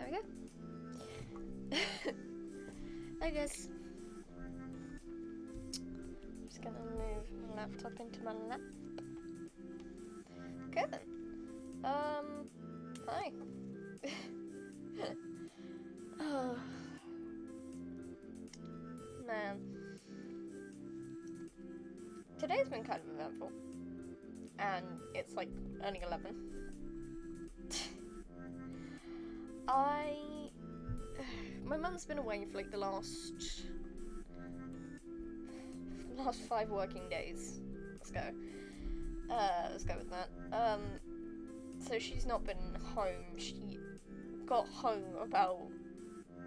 There we go. I guess. Just gonna move my laptop into my lap. Okay then. Hi. Oh. Man. Today's been kind of eventful. And it's like only 11. My mum's been away for like the last 5 working days. Let's go with that. So she's not been home. She got home about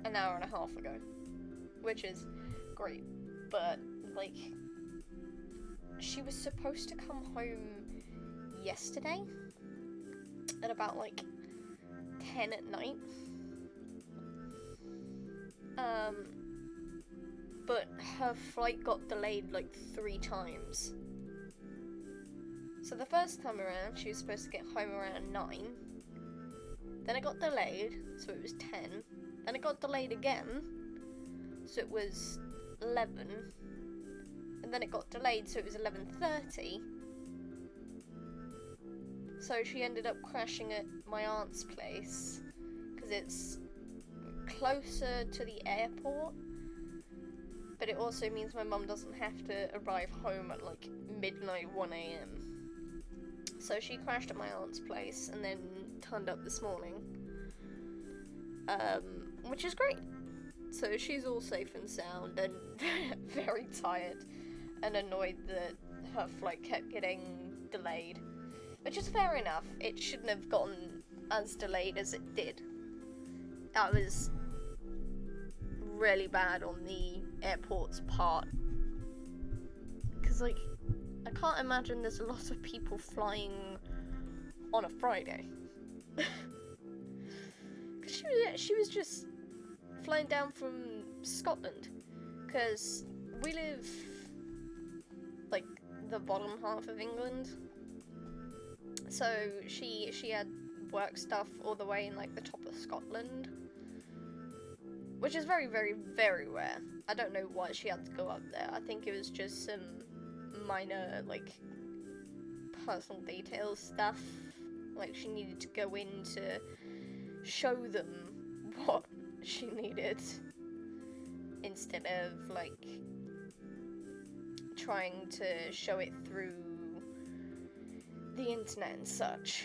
an hour and a half ago, which is great, but like she was supposed to come home yesterday at about like 10 at night. But her flight got delayed like 3 times. So the first time around, she was supposed to get home around 9. Then it got delayed, so it was 10. Then it got delayed again, so it was 11. And then it got delayed, so it was 11:30. So she ended up crashing at my aunt's place, because it's closer to the airport, but it also means my mum doesn't have to arrive home at like midnight, 1 a.m. So she crashed at my aunt's place and then turned up this morning, which is great. So she's all safe and sound and very tired and annoyed that her flight kept getting delayed, which is fair enough. It shouldn't have gotten as delayed as it did. That was really bad on the airport's part, because like I can't imagine there's a lot of people flying on a Friday. Cause she was just flying down from Scotland, because we live like the bottom half of England, so she had work stuff all the way in like the top of Scotland, which is very, very, very rare. I don't know why she had to go up there. I think it was just some minor, like, personal details stuff. Like, she needed to go in to show them what she needed, instead of, like, trying to show it through the internet and such.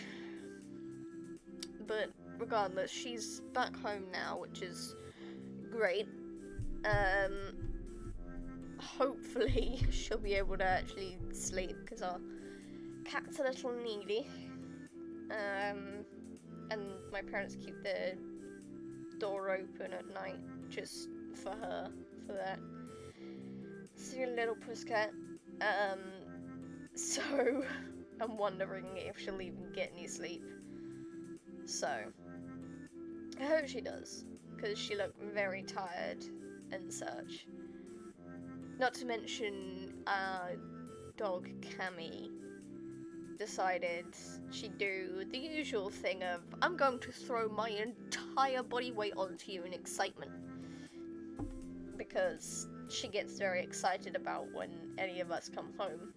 But regardless, she's back home now, which is great. Hopefully she'll be able to actually sleep, because our cat's a little needy. And my parents keep the door open at night just for her, for that. It's a little pussycat. So I'm wondering if she'll even get any sleep. So I hope she does, because she looked very tired and such. Not to mention, dog Cammy decided she'd do the usual thing of, I'm going to throw my entire body weight onto you in excitement. Because she gets very excited about when any of us come home.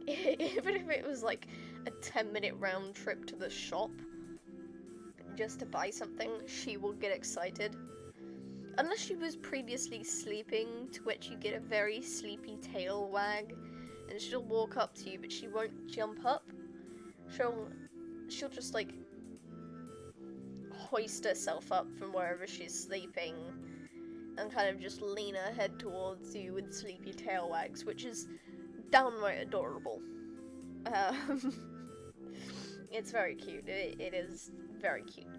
Even if it was like a 10-minute round trip to the shop just to buy something, she will get excited. Unless she was previously sleeping, to which you get a very sleepy tail wag, and she'll walk up to you, but she won't jump up. She'll just like hoist herself up from wherever she's sleeping and kind of just lean her head towards you with sleepy tail wags, which is downright adorable. It's very cute. It is very cute.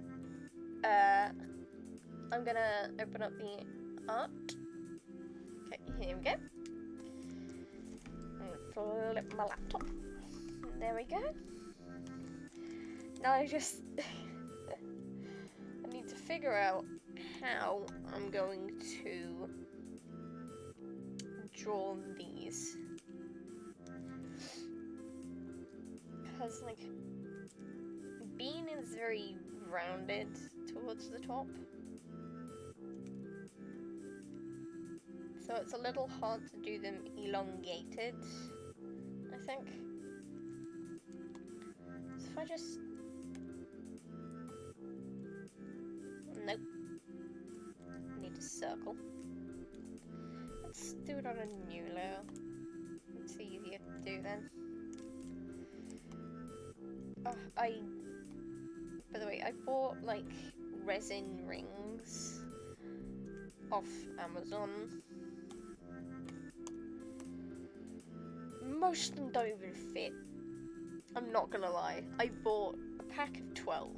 I'm gonna open up the art. Okay, here we go. And flip my laptop. There we go. Now I need to figure out how I'm going to draw these. Because, like, Bean is very rounded, to towards the top. So it's a little hard to do them elongated, I think. So if I just... Nope. Need a circle. Let's do it on a new layer. It's easier to do then. By the way, I bought like resin rings off Amazon. Most of them don't even fit. I'm not gonna lie. I bought a pack of 12.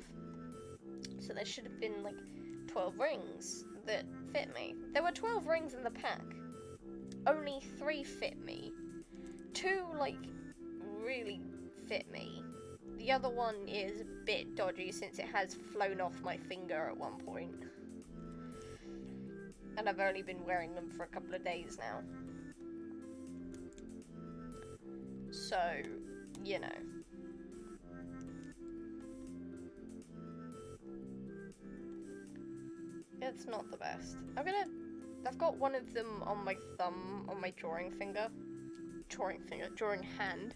So there should have been like 12 rings that fit me. There were 12 rings in the pack. Only 3 fit me. 2 like really fit me. The other one is a bit dodgy since it has flown off my finger at one point. And I've only been wearing them for a couple of days now. So, you know. It's not the best. I've got one of them on my thumb, on my drawing hand.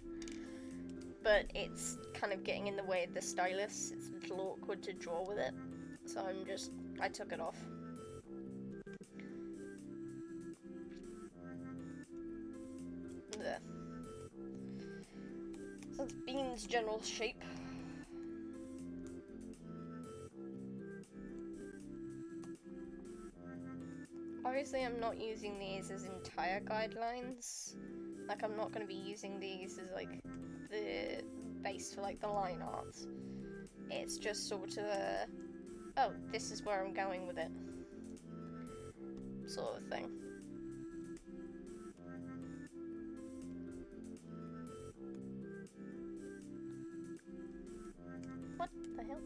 But it's kind of getting in the way of the stylus. It's a little awkward to draw with it. So I took it off. There. So that's Bean's general shape. Obviously I'm not using these as entire guidelines. Like I'm not going to be using these as like the base for like the line art. It's just sort of a, oh, this is where I'm going with it sort of thing. What the hell?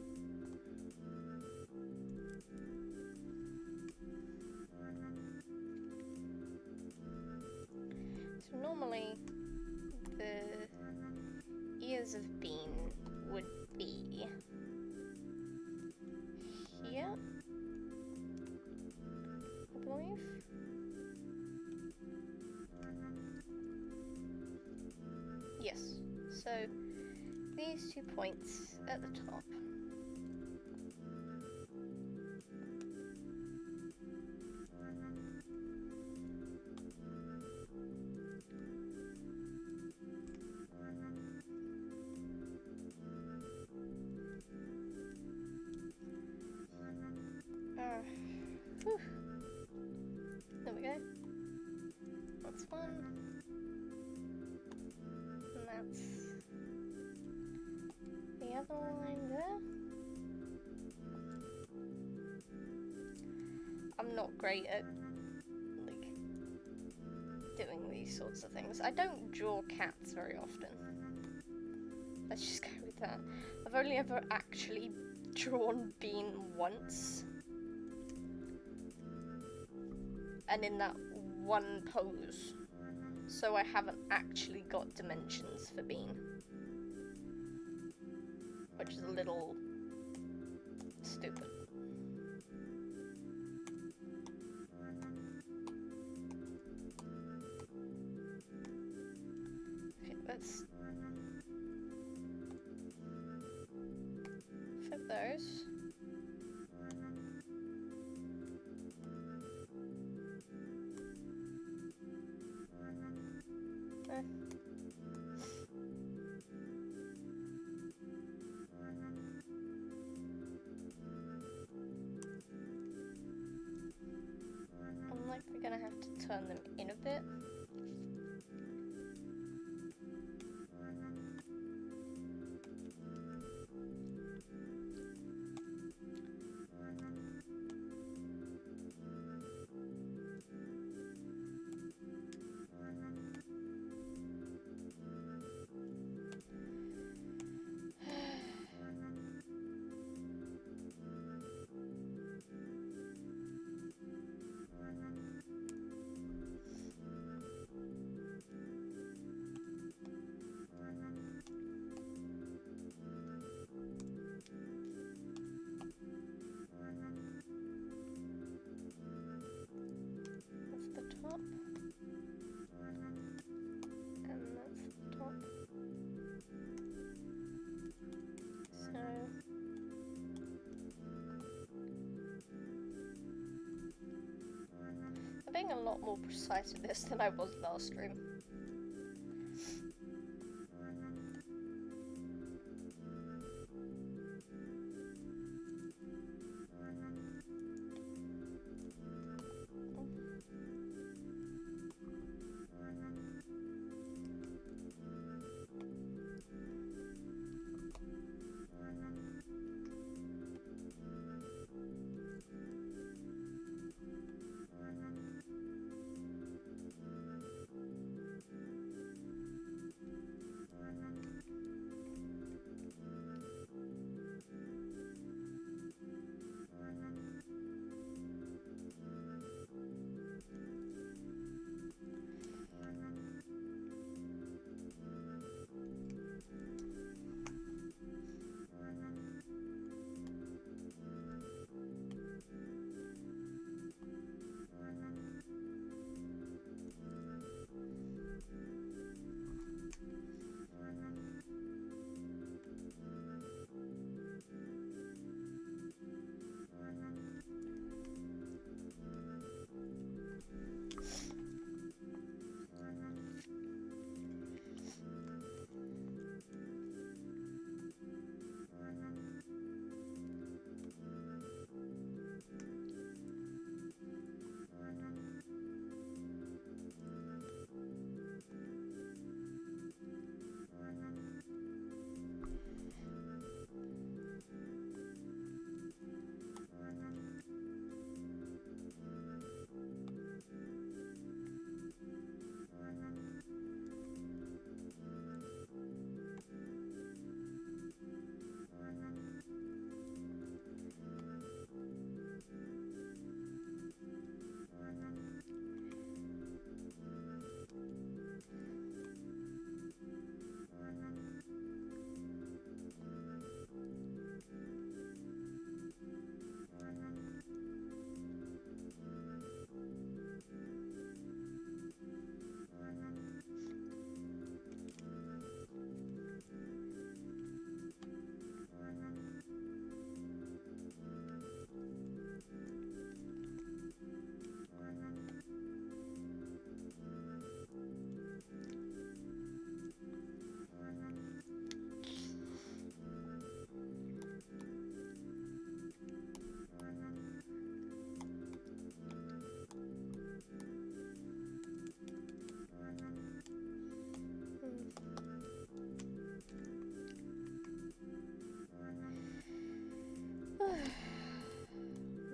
So normally the ears of Bean would be here, I believe. Yes, so these 2 points at the top. Whew. There we go. That's one. And that's the other line there. I'm not great at like doing these sorts of things. I don't draw cats very often. Let's just go with that. I've only ever actually drawn Bean once. And in that one pose. So I haven't actually got dimensions for Bean. Which is a little stupid. Okay, let's flip those. I'm likely gonna have to turn them in a bit. getting a lot more precise with this than I was last stream.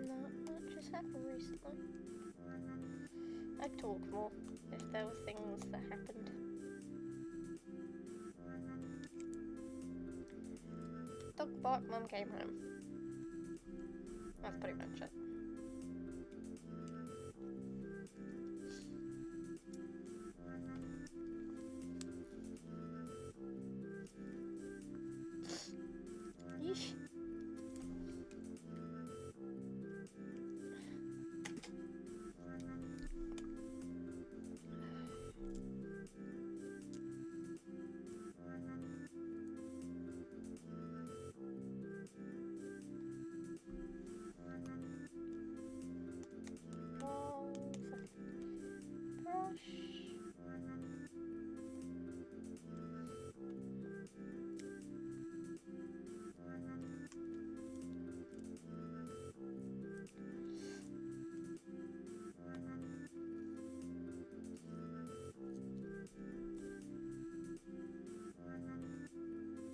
Not much has happened recently. I'd talk more if there were things that happened. Dog bark, Mum came home. That's pretty much it. Yeesh.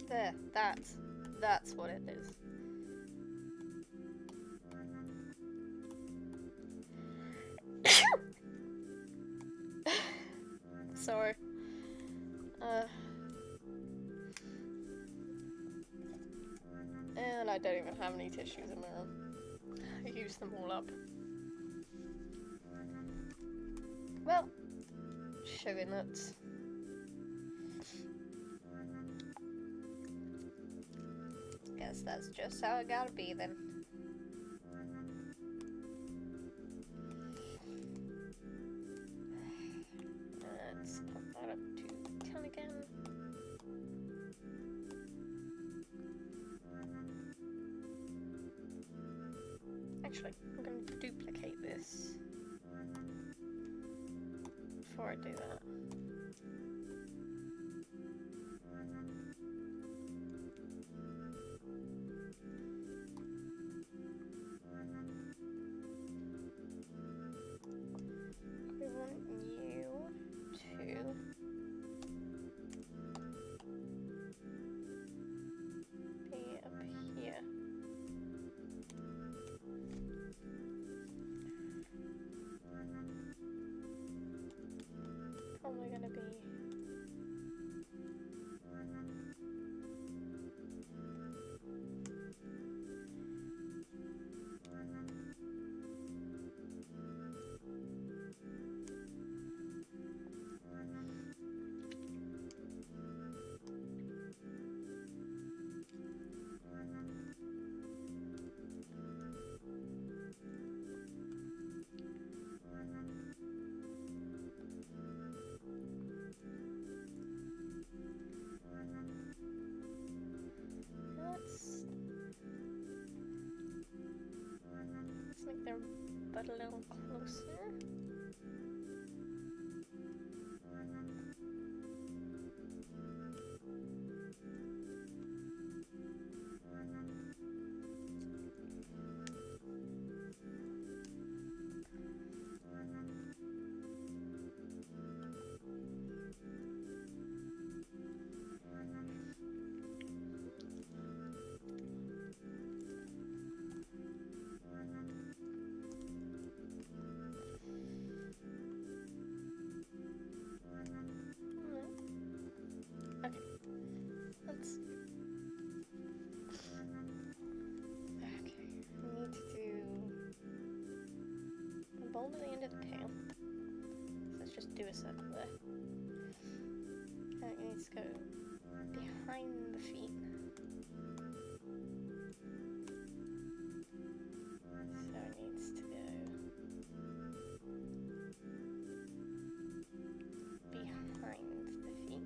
There, that's what it is. Sorry. And I don't even have any tissues in my room. I used them all up. Well, sugar nuts. Guess that's just how it gotta be then. Let's pop that up to 10 again. Actually, I'm going to duplicate this. before I do that. We want you to be up here. Probably gonna be let's make their butt a little closer. Okay, let's. Okay, we need to do a bulb at the end of the tail. So let's just do a circle there. And it needs to go behind the feet. So it needs to go behind the feet.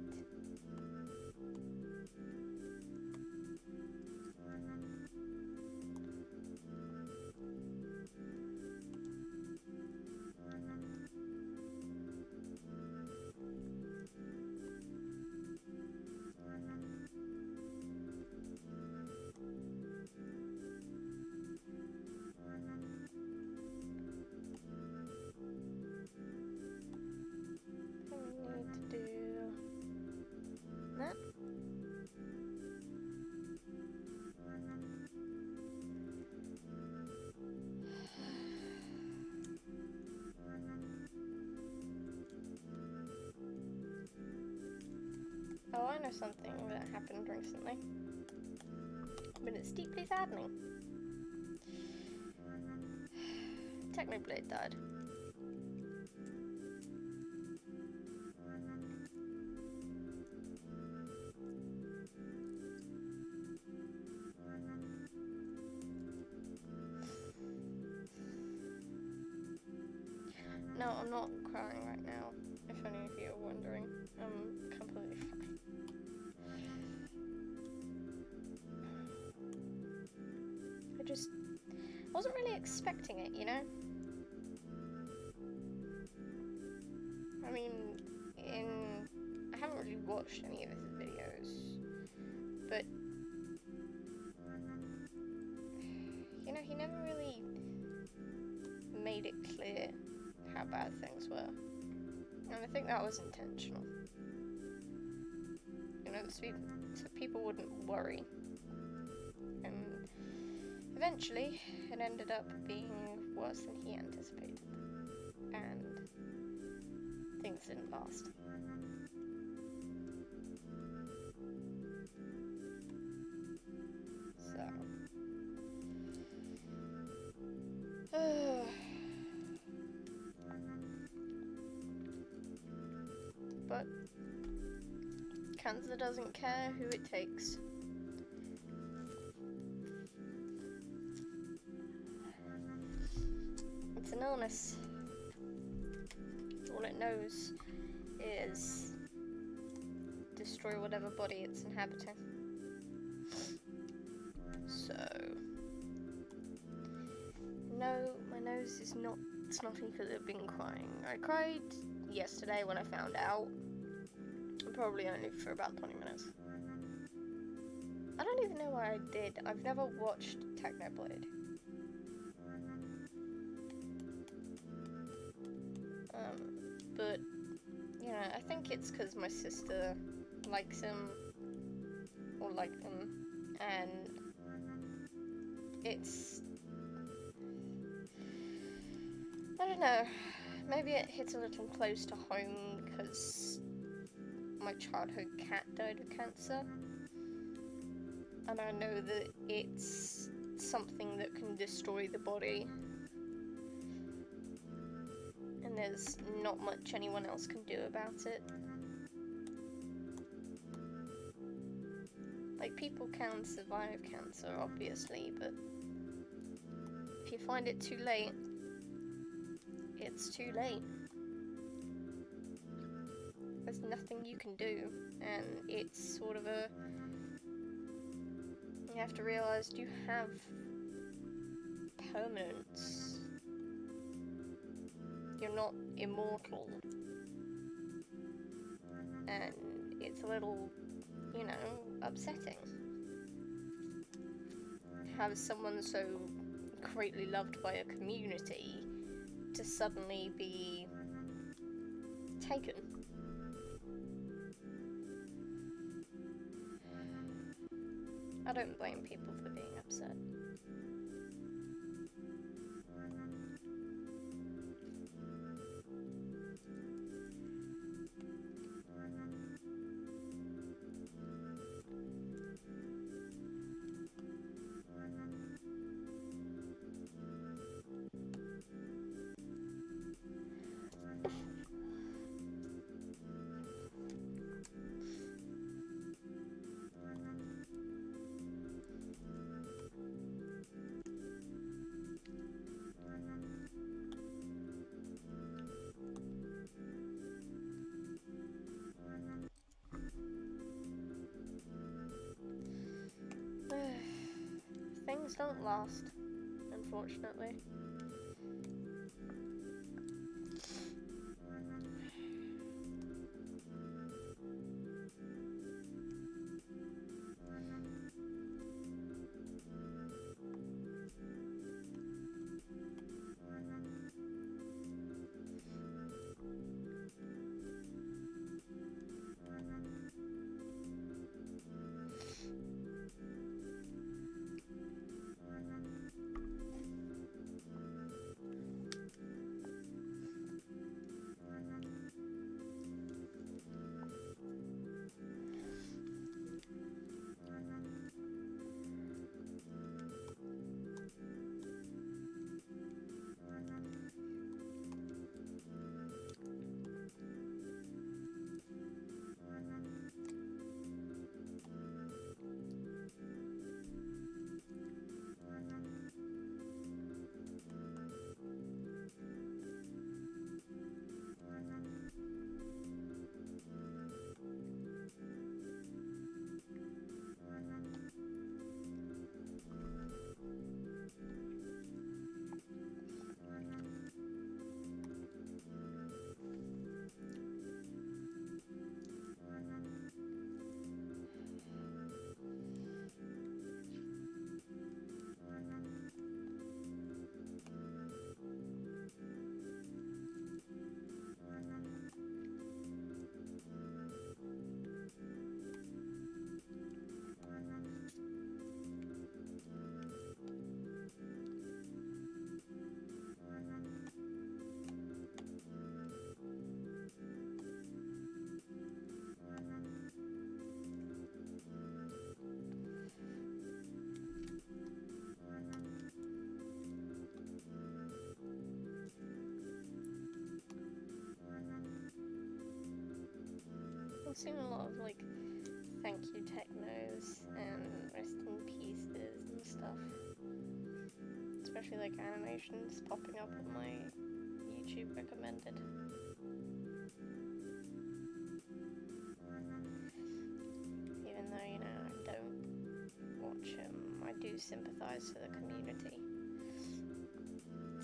Oh, I know something that happened recently, but it's deeply saddening. Technoblade died. No, I'm not crying right now, if any of you are wondering. I'm completely fine. I wasn't really expecting it, you know? I mean, I haven't really watched any of his videos, but, you know, he never really made it clear how bad things were. And I think that was intentional. You know, so people wouldn't worry. And eventually, it ended up being worse than he anticipated. And things didn't last. So. But cancer doesn't care who it takes. It's an illness. All it knows is destroy whatever body it's inhabiting. So, no, my nose is not snotty because I've been crying. I cried yesterday when I found out. Probably only for about 20 minutes. I don't even know why I did. I've never watched Technoblade. But, you know, I think it's because my sister likes him, or liked him, and it's... I don't know, maybe it hits a little close to home because my childhood cat died of cancer, and I know that it's something that can destroy the body, and there's not much anyone else can do about it. Like, people can survive cancer, obviously, but if you find it too late, it's too late. There's nothing you can do, and it's sort of a... You have to realize you have permanence. You're not immortal. And it's a little, you know, upsetting. Have someone so greatly loved by a community to suddenly be taken. I don't blame people for being upset. Things don't last, unfortunately. I've seen a lot of, like, thank you technos and rest in pieces and stuff. Especially, like, animations popping up on my YouTube recommended. Even though, you know, I don't watch them, I do sympathize for the community.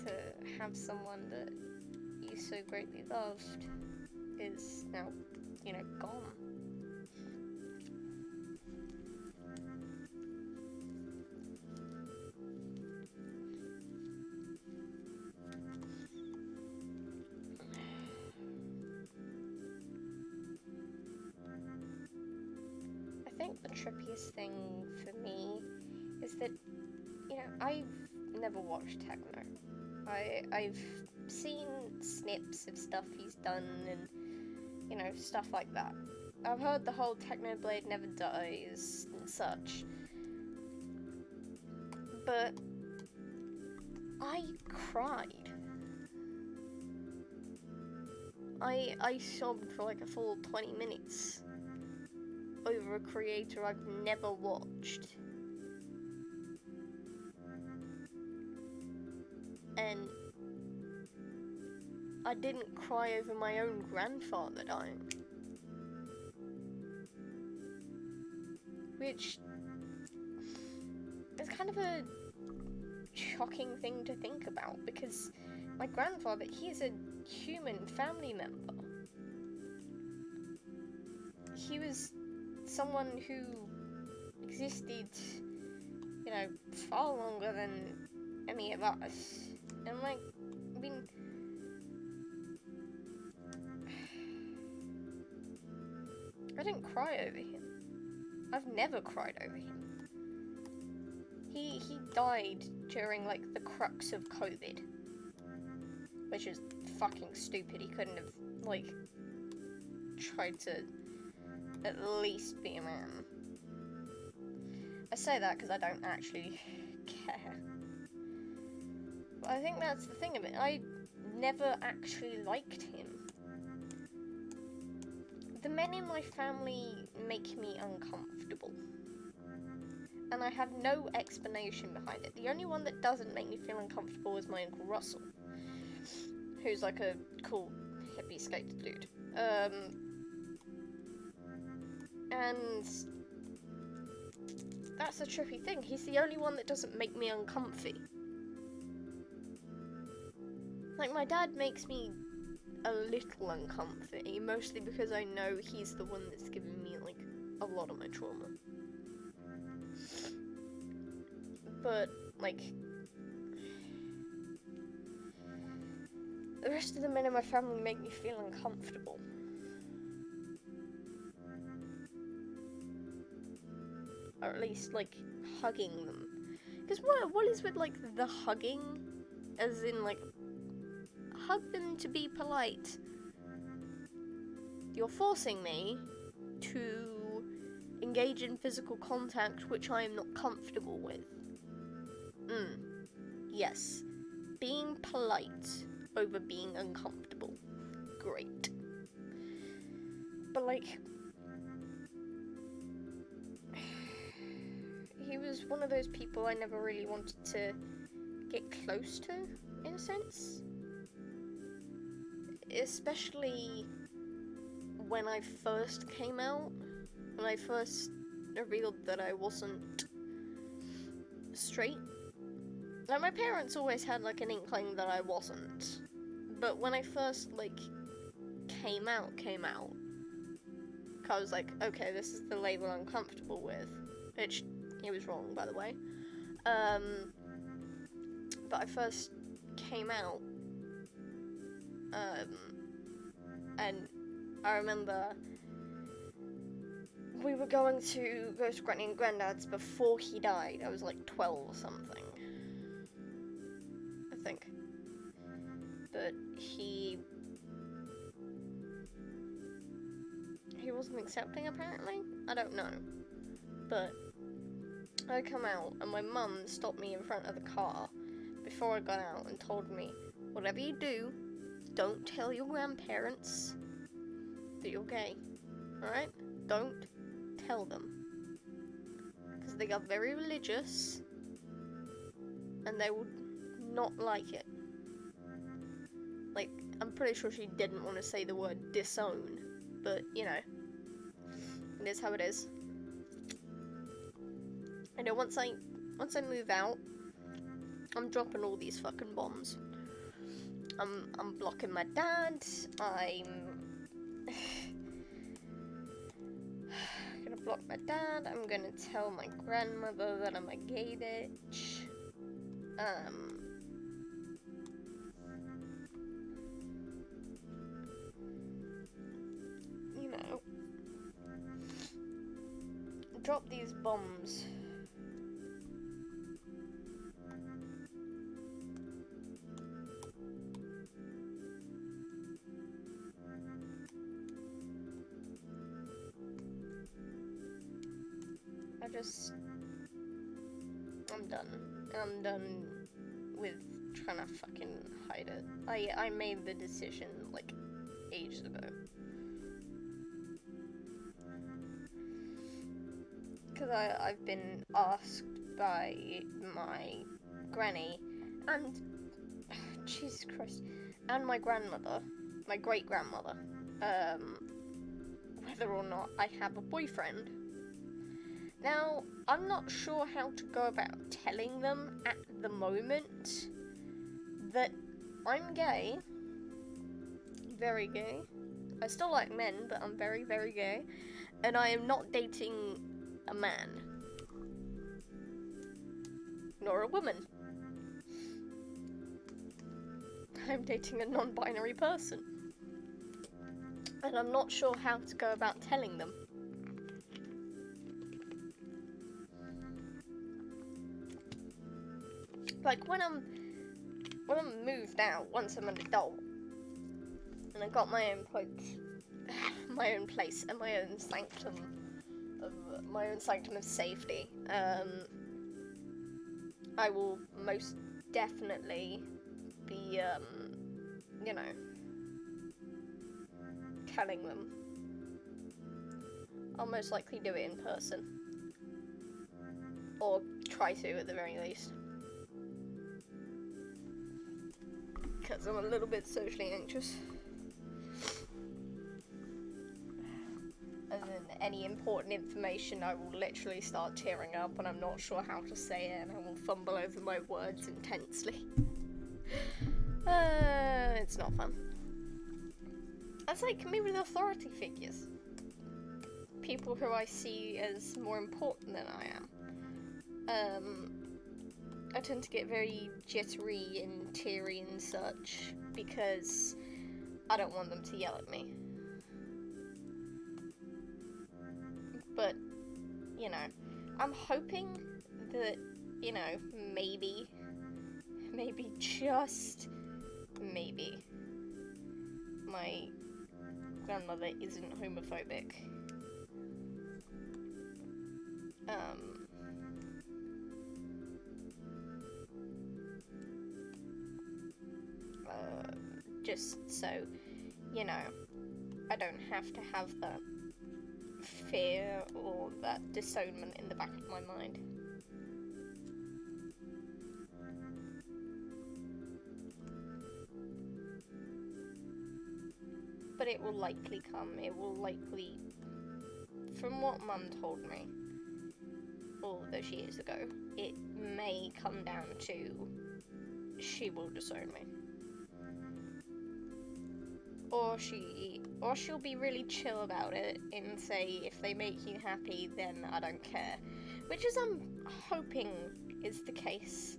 To have someone that you so greatly loved is now, you know, gone. I think the trippiest thing for me is that, you know, I've never watched techno. I've seen snips of stuff he's done and, you know, stuff like that. I've heard the whole Technoblade never dies and such. But I cried. I sobbed for like a full 20 minutes over a creator I've never watched. And I didn't cry over my own grandfather dying. Which is kind of a shocking thing to think about, because my grandfather, he's a human family member. He was someone who existed, you know, far longer than any of us. And like, I mean, I didn't cry over him. I've never cried over him. He died during like the crux of COVID, which is fucking stupid. He couldn't have like tried to at least be a man. I say that because I don't actually care. But I think that's the thing of it. I never actually liked him. The men in my family make me uncomfortable. And I have no explanation behind it. The only one that doesn't make me feel uncomfortable is my Uncle Russell, who's like a cool hippie skater dude. And that's a trippy thing. He's the only one that doesn't make me uncomfy. Like, my dad makes me a little uncomfy, mostly because I know he's the one that's given me, like, a lot of my trauma. But, like, the rest of the men in my family make me feel uncomfortable. Or at least, like, hugging them. Because what is with, like, the hugging? As in, like, hug them to be polite. You're forcing me to engage in physical contact which I am not comfortable with. Yes. Being polite over being uncomfortable. Great. But, like, he was one of those people I never really wanted to get close to, in a sense. Especially when I first came out, when I first revealed that I wasn't straight. Like, my parents always had, like, an inkling that I wasn't. But when I first, like, came out, I was like, okay, this is the label I'm comfortable with. Which, he was wrong, by the way. But I first came out, and I remember we were going to go to Granny and Granddad's before he died. I was like 12 or something, I think. But he wasn't accepting, apparently. I don't know. But I come out and my mum stopped me in front of the car before I got out and told me, whatever you do, don't tell your grandparents that you're gay, alright? Don't tell them. Because they are very religious, and they would not like it. Like, I'm pretty sure she didn't want to say the word disown, but, you know, it is how it is. I know once I move out, I'm dropping all these fucking bombs. I'm blocking my dad, I'm I'm gonna block my dad. I'm gonna tell my grandmother that I'm a gay bitch. You know, drop these bombs. I'm done. I'm done with trying to fucking hide it. I made the decision, like, ages ago. Because I've been asked by my granny and, Jesus Christ, and my grandmother, my great-grandmother, whether or not I have a boyfriend. Now, I'm not sure how to go about telling them at the moment that I'm gay. Very gay. I still like men, but I'm very, very gay. And I am not dating a man. Nor a woman. I'm dating a non-binary person. And I'm not sure how to go about telling them. Like, when I'm moved out, once I'm an adult, and I've got my own place, and my own sanctum of safety, I will most definitely be, you know, telling them. I'll most likely do it in person. Or try to, at the very least. Because I'm a little bit socially anxious. And then any important information, I will literally start tearing up and I'm not sure how to say it and I will fumble over my words intensely. It's not fun. That's like me with authority figures. People who I see as more important than I am. I tend to get very jittery and teary and such because I don't want them to yell at me. But, you know, I'm hoping that, you know, maybe just maybe, my grandmother isn't homophobic. Just so, you know, I don't have to have that fear or that disownment in the back of my mind. But it will likely come. It will likely, from what Mum told me all those years ago, it may come down to she will disown me. Or she'll be really chill about it and say, if they make you happy, then I don't care. Which is, I'm hoping, is the case.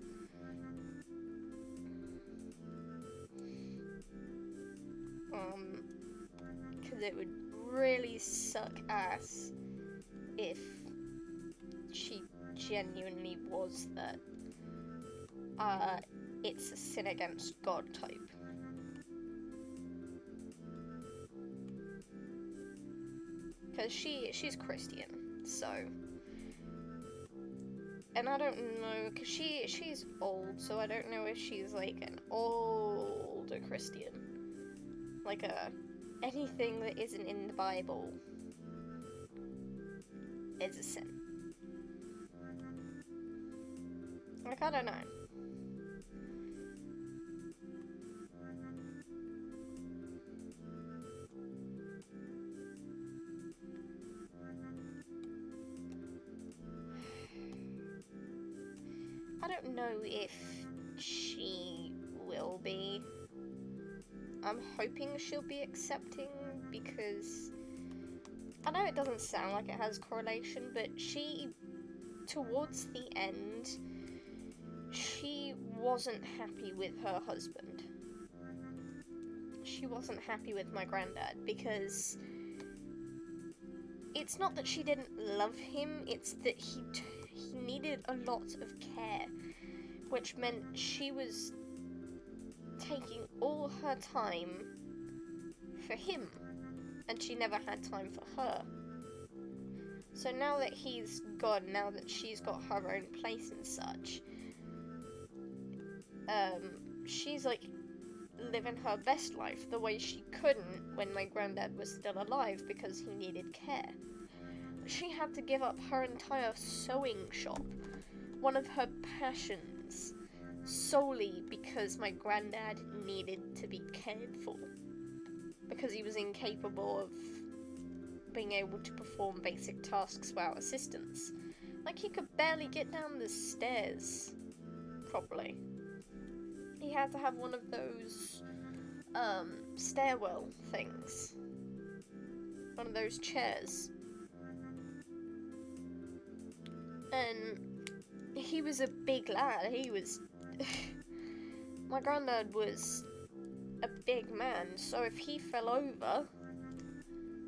Because it would really suck ass if she genuinely was that it's a sin against God type. Because she's Christian, so, and I don't know, because she's old, so I don't know if she's like an older Christian, like anything that isn't in the Bible is a sin. Like, I don't know. I don't know if she will be. I'm hoping she'll be accepting because I know it doesn't sound like it has correlation, but she, towards the end, she wasn't happy with her husband. She wasn't happy with my granddad because it's not that she didn't love him, it's that he needed a lot of care, which meant she was taking all her time for him, and she never had time for her. So now that he's gone, now that she's got her own place and such, she's like living her best life the way she couldn't when my granddad was still alive because he needed care. She had to give up her entire sewing shop, one of her passions, solely because my granddad needed to be cared for, because he was incapable of being able to perform basic tasks without assistance. Like, he could barely get down the stairs properly. He had to have one of those stairwell things, one of those chairs, and he was a big lad. He was my granddad was a big man, so if he fell over,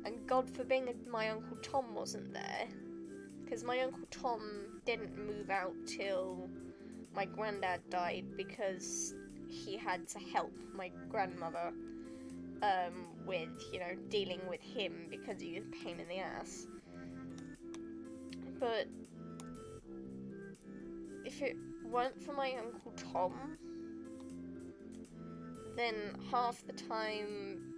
and God forbid my Uncle Tom wasn't there, because my Uncle Tom didn't move out till my granddad died because he had to help my grandmother with, dealing with him because he was a pain in the ass. But if it weren't for my Uncle Tom, then half the time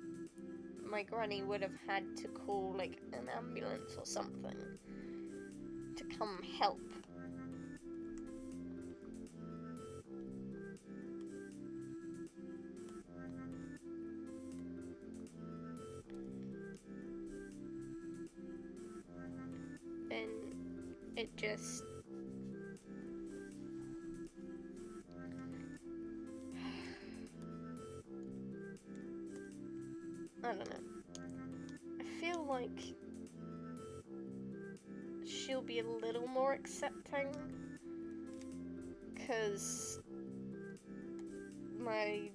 my granny would have had to call, like, an ambulance or something to come help. And it just... I don't know. I feel like she'll be a little more accepting, because my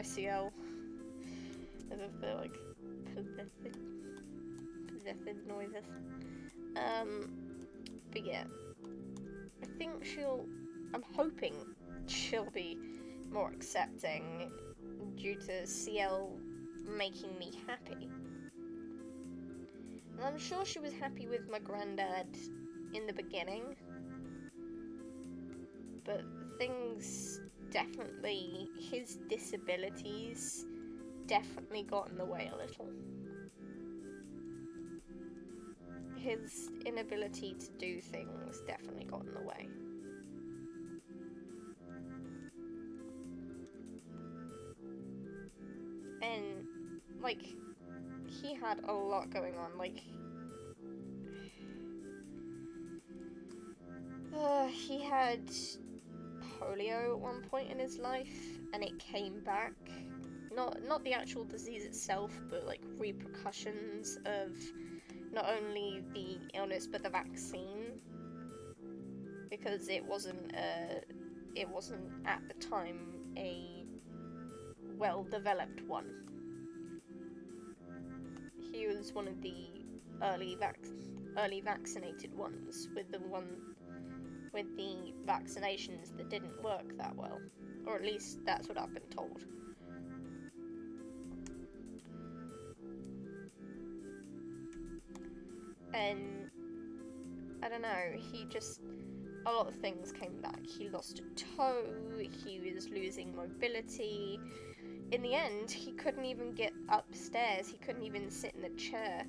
CL, as if they're like possessive noises. But yeah, I'm hoping she'll be more accepting due to CL making me happy. And I'm sure she was happy with my granddad in the beginning, but his disabilities definitely got in the way a little. His inability to do things definitely got in the way. And, like, he had a lot going on, like, he had polio at one point in his life, and it came back. Not the actual disease itself, but, like, repercussions of not only the illness, but the vaccine, because it wasn't at the time a well-developed one. He was one of the early vaccinated ones, with the vaccinations that didn't work that well, or at least that's what I've been told. And I don't know, a lot of things came back. He lost a toe, he was losing mobility. In the end, he couldn't even get upstairs, he couldn't even sit in a chair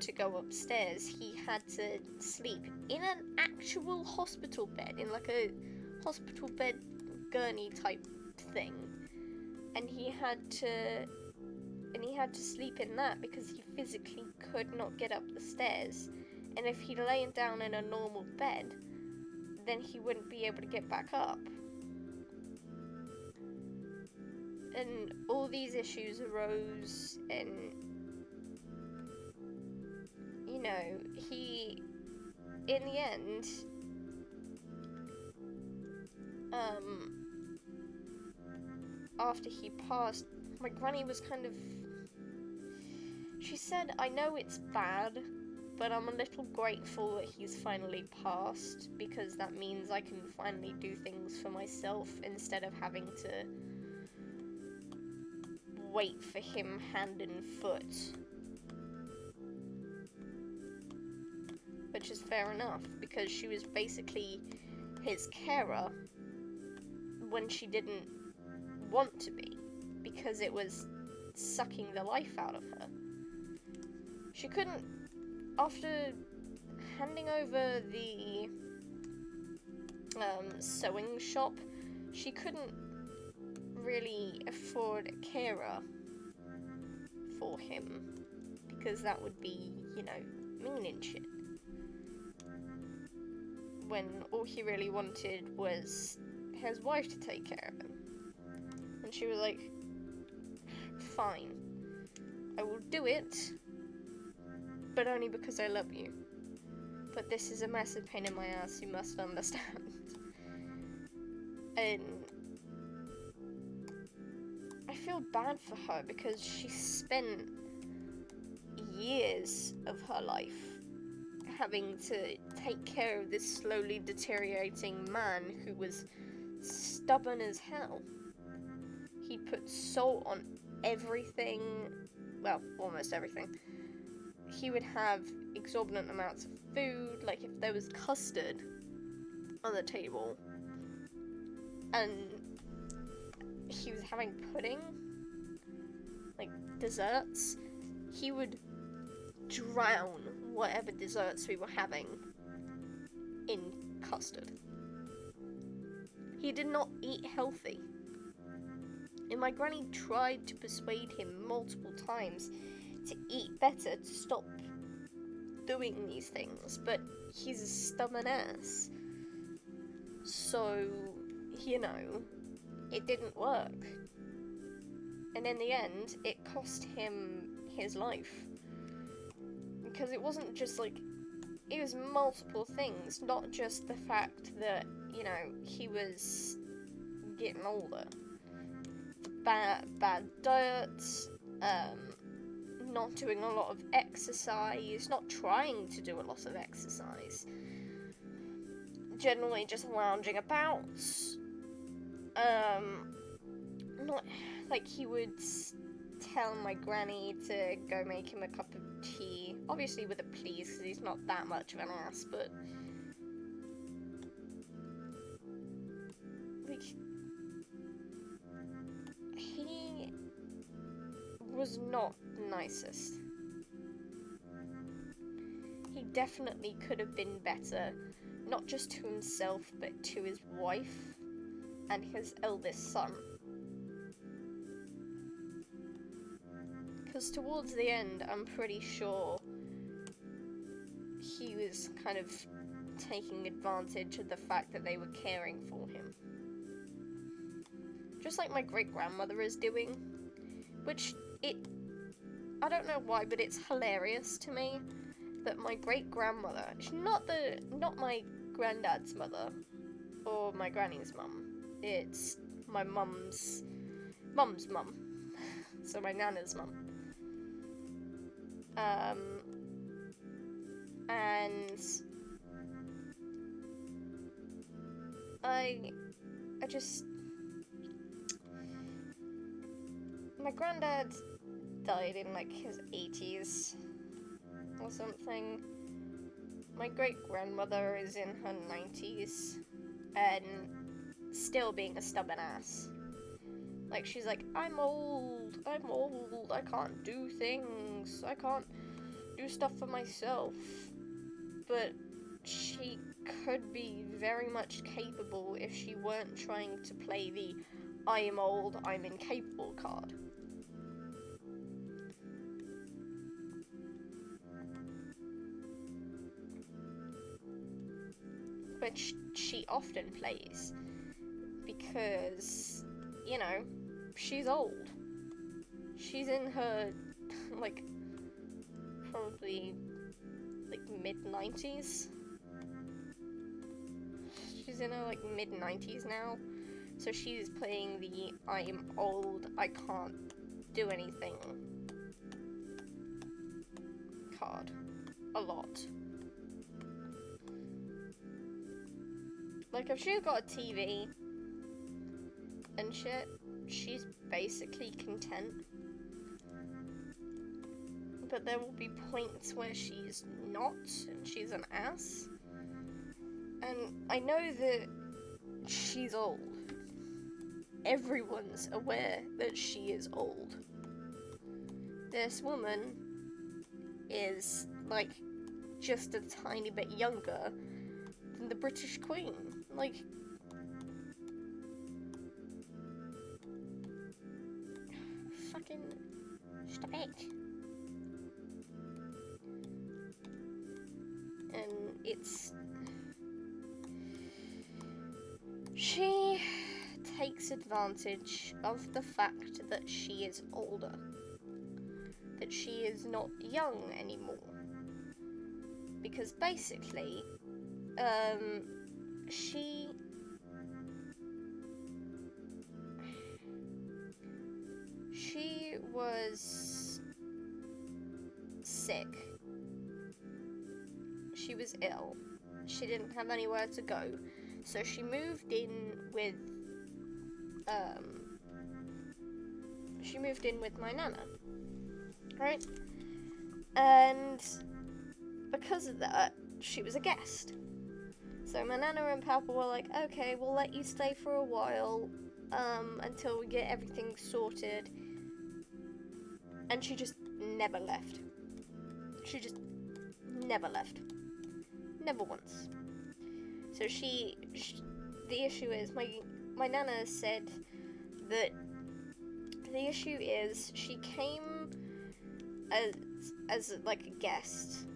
to go upstairs. He had to sleep in an actual hospital bed, in like a hospital bed gurney type thing. And he had to sleep in that because he physically could not get up the stairs. And if he lay down in a normal bed, then he wouldn't be able to get back up. And all these issues arose, and, you know, he, in the end, after he passed, my granny was kind of, she said, I know it's bad, but I'm a little grateful that he's finally passed, because that means I can finally do things for myself instead of having to wait for him hand and foot. Which is fair enough, because she was basically his carer when she didn't want to be, because it was sucking the life out of her. She couldn't, after handing over the sewing shop, she couldn't really afford a carer for him, because that would be, you know, mean and shit. When all he really wanted was his wife to take care of him. And she was like, fine, I will do it, but only because I love you. But this is a massive pain in my ass, you must understand. And I feel bad for her, because she spent years of her life having to take care of this slowly deteriorating man who was stubborn as hell. He put salt on everything, well, almost everything. He would have exorbitant amounts of food, like if there was custard on the table, and he was having pudding, like desserts, he would drown whatever desserts we were having in custard. He did not eat healthy. And my granny tried to persuade him multiple times to eat better, to stop doing these things, but he's a stubborn ass. So, you know, it didn't work. And in the end, it cost him his life. Because it wasn't just like, it was multiple things, not just the fact that, you know, he was getting older. Bad diet, not doing a lot of exercise, not trying to do a lot of exercise, generally just lounging about, not, like, he would tell my granny to go make him a cup of tea, obviously with a please, because he's not that much of an ass, but, like, he was not the nicest. He definitely could have been better, not just to himself, but to his wife and his eldest son. Because towards the end, I'm pretty sure he was kind of taking advantage of the fact that they were caring for him. Just like my great-grandmother is doing, which I don't know why, but it's hilarious to me that my great-grandmother, not my granddad's mother, or my granny's mum, it's my mum's mum, so my nana's mum. And I just, my granddad died in like his 80s or something. My great-grandmother is in her 90s and still being a stubborn ass. Like, she's like, I'm old, I can't do things, I can't do stuff for myself. But she could be very much capable if she weren't trying to play the I am old, I'm incapable card. Which she often plays, because, you know, she's old. She's in her, like, probably, like, mid-90s. She's in her, like, mid-90s now. So she's playing the I'm old, I can't do anything card a lot. Like, if she's got a TV and shit, she's basically content. But there will be points where she's not, and she's an ass. And I know that she's old. Everyone's aware that she is old. This woman is, like, just a tiny bit younger than the British Queen. Like, fucking stop it. And it's... she takes advantage of the fact that she is older. That she is not young anymore. Because basically, she was sick. She was ill. She didn't have anywhere to go. So she moved in with my nana. Right? And because of that, she was a guest. So my nana and papa were like, okay, we'll let you stay for a while, until we get everything sorted. And she just never left. She just never left. Never once. So the issue is, my nana said that the issue is she came as like a guest,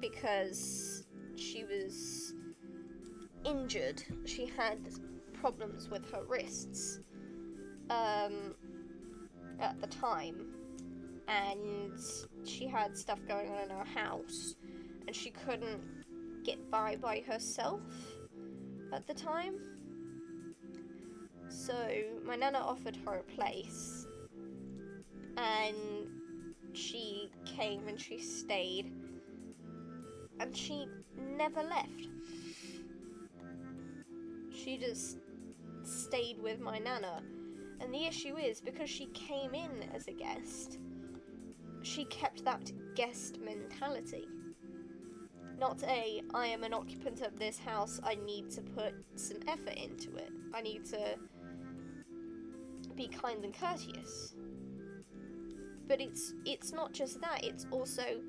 because she was injured. She had problems with her wrists at the time, and she had stuff going on in her house, and she couldn't get by herself at the time. So my nana offered her a place, and she came and she stayed, and she never left. She just stayed with my nana. And the issue is, because she came in as a guest, she kept that guest mentality. Not I am an occupant of this house, I need to put some effort into it. I need to be kind and courteous. But it's not just that, it's also,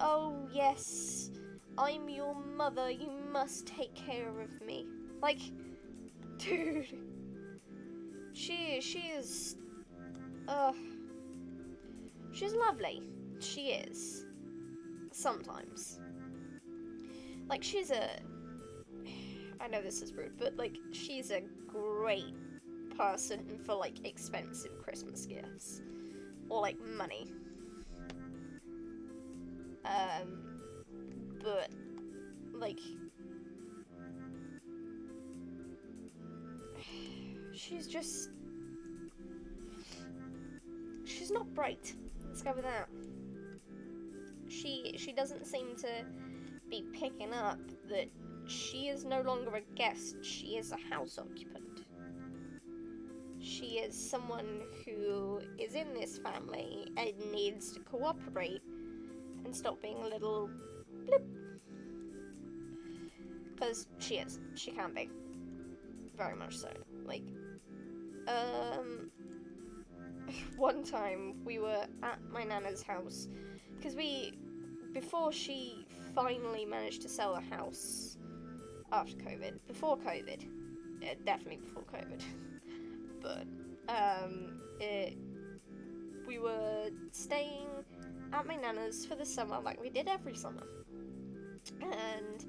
oh yes, I'm your mother, you must take care of me. Like, dude, she is, she's lovely. She is. Sometimes. Like, I know this is rude, but, like, she's a great person for, like, expensive Christmas gifts. Or, like, money. But, like, she's not bright. Let's go with that. She doesn't seem to be picking up that she is no longer a guest, she is a house occupant. She is someone who is in this family and needs to cooperate and stop being a little blip. Because she can be. Very much so. Like, one time we were at my nana's house, because before she finally managed to sell the house after COVID, before COVID, definitely before COVID, but, we were staying at my nana's for the summer, like we did every summer, and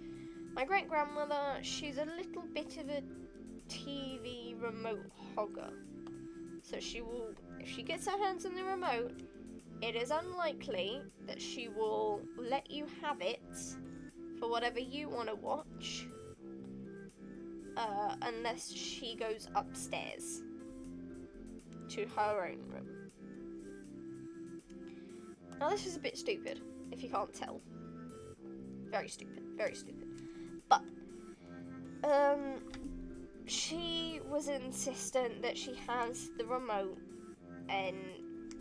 my great-grandmother, she's a little bit of a TV remote hogger. So she will, if she gets her hands on the remote, it is unlikely that she will let you have it for whatever you want to watch, unless she goes upstairs to her own room. Now this is a bit stupid, if you can't tell. Very stupid, very stupid. But, she was insistent that she has the remote, and,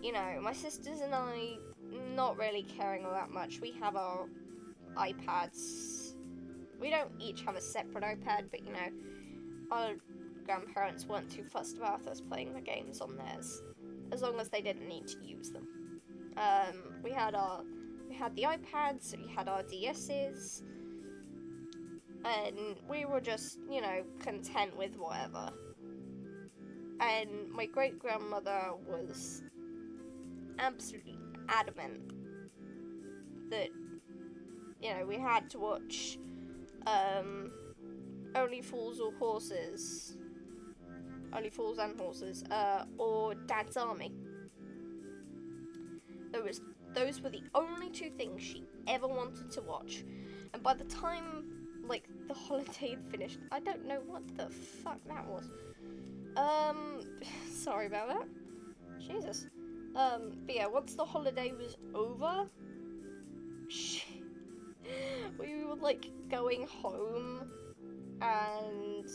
you know, my sisters and I, not really caring all that much. We have our iPads. We don't each have a separate iPad, but, you know, our grandparents weren't too fussed about us playing the games on theirs, as long as they didn't need to use them. We had the iPads, we had our DS's, and we were just, you know, content with whatever. And my great-grandmother was absolutely adamant that, you know, we had to watch, Only Fools and Horses, or Dad's Army. Those were the only two things she ever wanted to watch. And by the time, like, the holiday had finished, I don't know what the fuck that was. Sorry about that. Jesus. But yeah, once the holiday was over, we were, like, going home, and,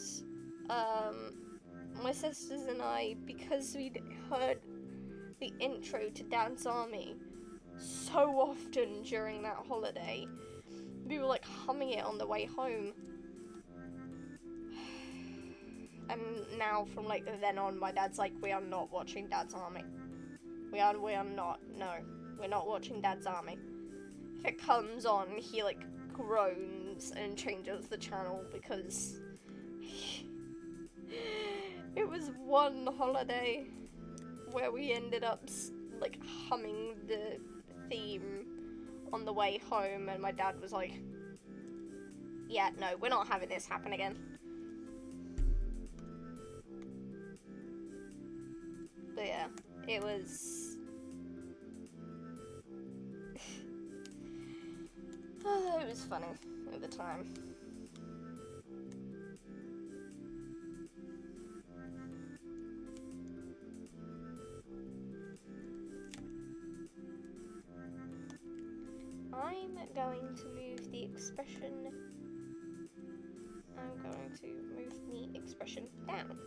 my sisters and I, because we'd heard the intro to Dad's Army so often during that holiday, we were, like, humming it on the way home. And now, from, like, then on, my dad's like, we are not watching Dad's Army. We are not. No, we're not watching Dad's Army. If it comes on, he, like, groans and changes the channel, because it was one holiday where we ended up, like, humming the theme on the way home, and my dad was like, yeah, no, we're not having this happen again. But yeah, it was... it was funny at the time. I'm going to move the expression. I'm going to move the expression down.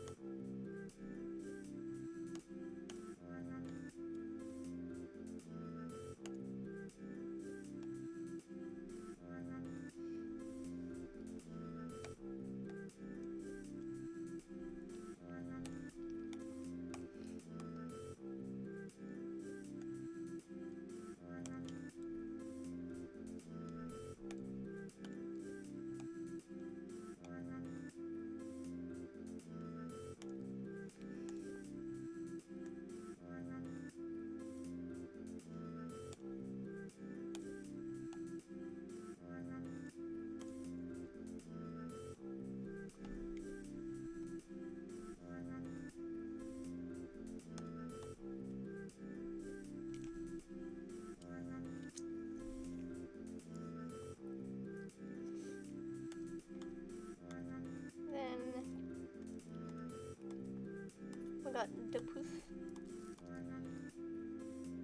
Got the poof.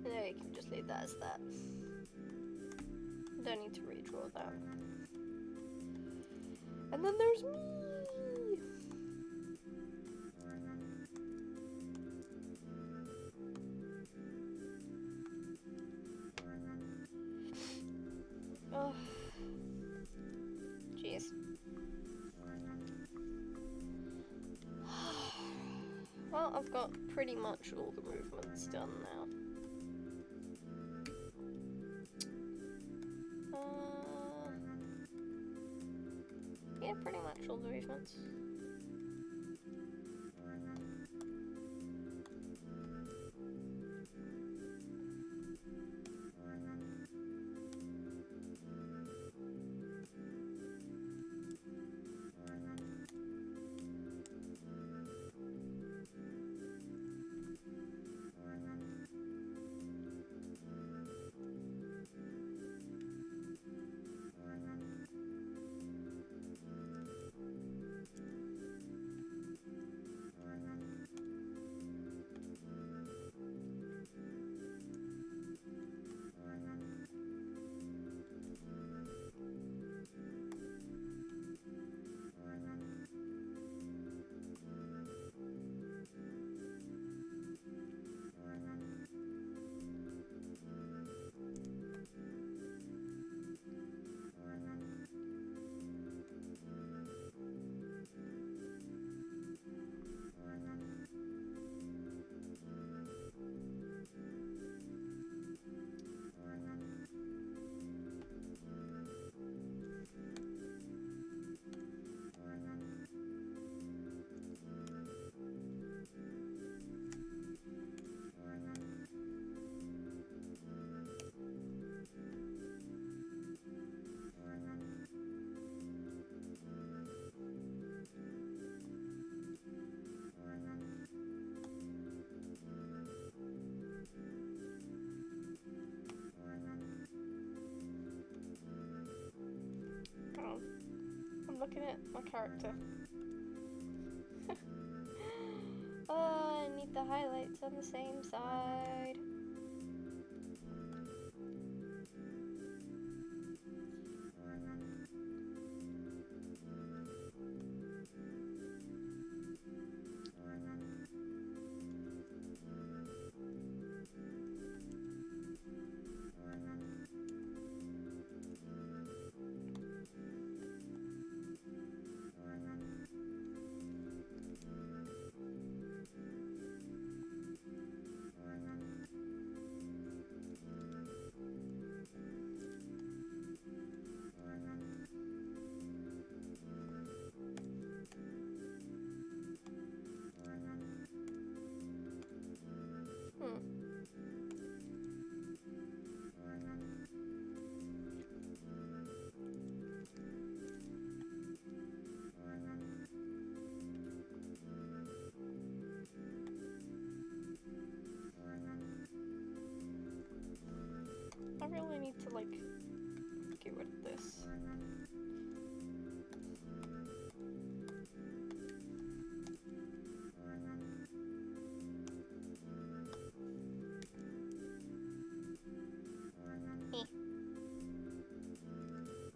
No, you can just leave that as that. Don't need to redraw that. And then there's me! Oh. Jeez. Well, I've got pretty much all the movements done now. Yeah, pretty much all the movements. looking at my character. Oh, I need the highlights on the same side. I really need to, like, get rid of this.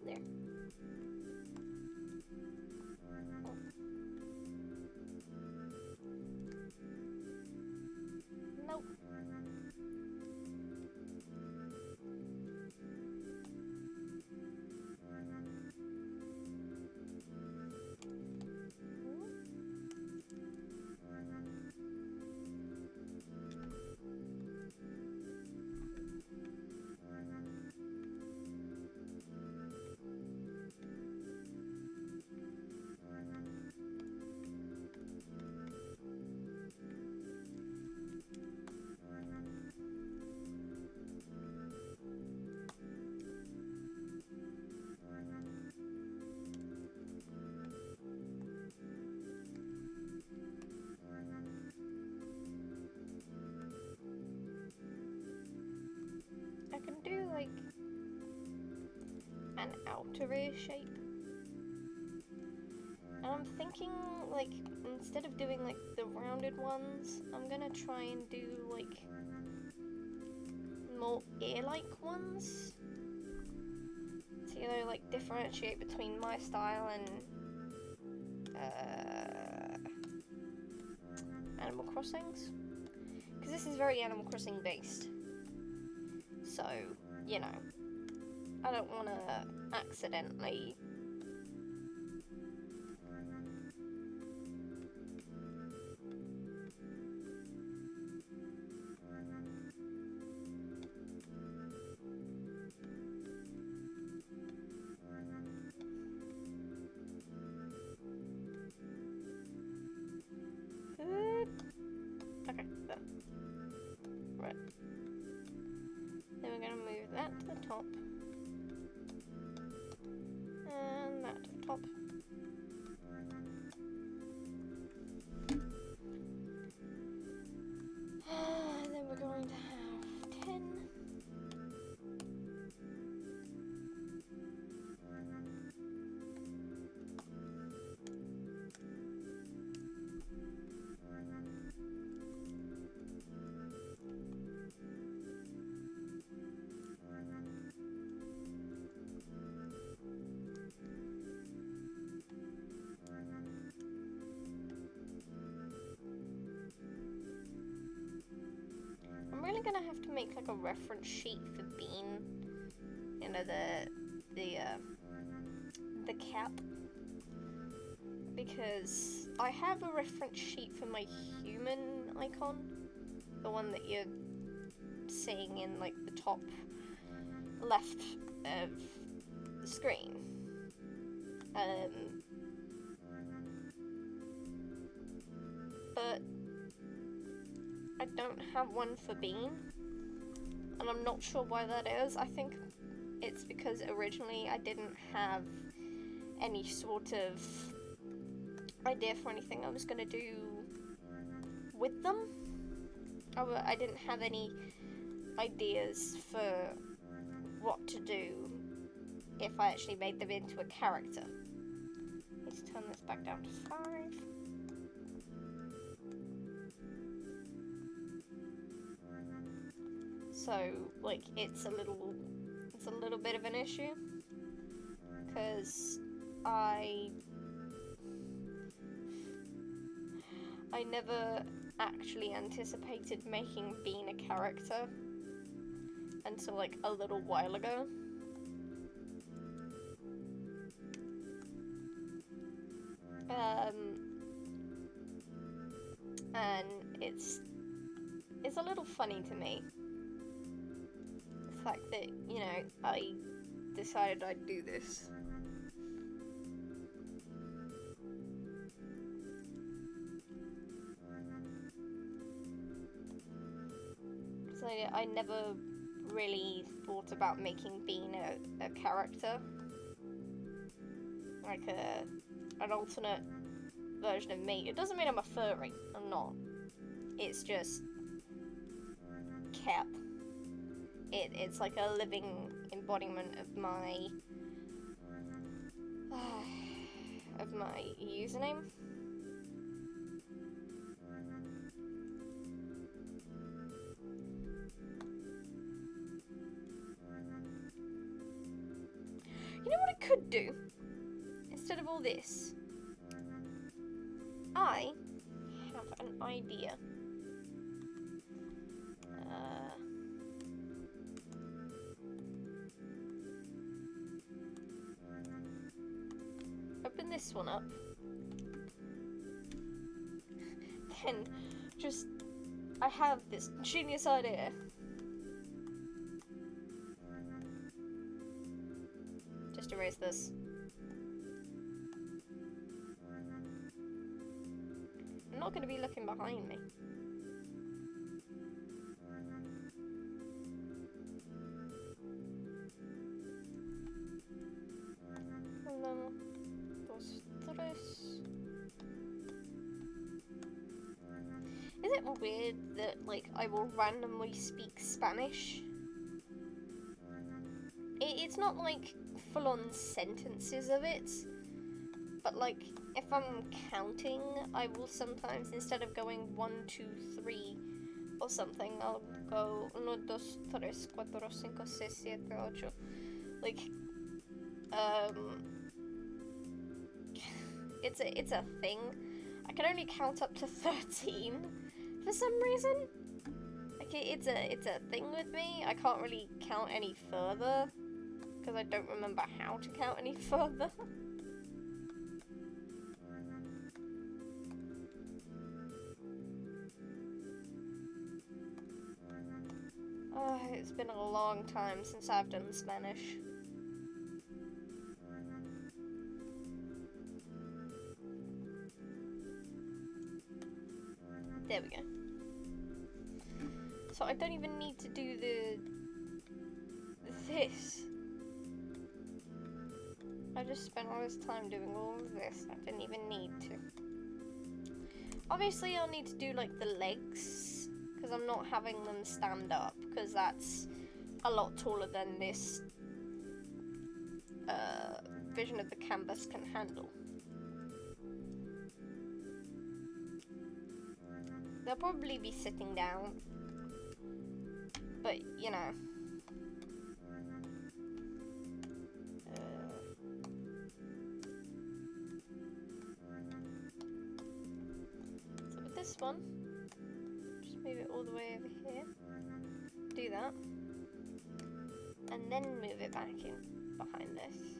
There. Nope. I can do, like, an outer ear shape. And I'm thinking, like, instead of doing, like, the rounded ones, I'm gonna try and do, like, more ear-like ones. To, you know, like, differentiate between my style and, Animal Crossing's. Because this is very Animal Crossing based. So, you know, I don't want to accidentally okay, there. Right. Then we're going to move that to the top. And that to the top. And then we're going to have 10. I'm really gonna have to make like a reference sheet for Bean. You know, the cap. Because I have a reference sheet for my human icon. The one that you're seeing in like the top left of the screen. But I don't have one for Bean, and I'm not sure why that is. I think it's because originally I didn't have any sort of idea for anything I was going to do with them. I didn't have any ideas for what to do if I actually made them into a character. Let's turn this back down to 5. So, like, it's a little bit of an issue, because I never actually anticipated making Bean a character until, like, a little while ago. And it's a little funny to me, the fact that, you know, I decided I'd do this. So I never really thought about making Bean a character, like an alternate version of me. It doesn't mean I'm a furry. I'm not. It's just Cap. It's like a living embodiment of my username. You know what I could do? Instead of all this, I have an idea. Open this one up. Then, I have this genius idea. Just erase this. I'm not going to be looking behind me. Is it weird that, like, I will randomly speak Spanish? It's not, like, full-on sentences of it, but, like, if I'm counting, I will sometimes, instead of going 1, 2, 3 or something, I'll go 1, 2, 3, 4, 5, 6, 7, 8. Like, it's a thing. I can only count up to 13 for some reason. Like, it's a thing with me. I can't really count any further because I don't remember how to count any further. Oh, it's been a long time since I've done Spanish. There we go. So I don't even need to do this. I just spent all this time doing all of this. I didn't even need to. Obviously, I'll need to do, like, the legs, because I'm not having them stand up, because that's a lot taller than this vision of the canvas can handle. They'll probably be sitting down, but, you know. So with this one, just move it all the way over here. Do that. And then move it back in behind this.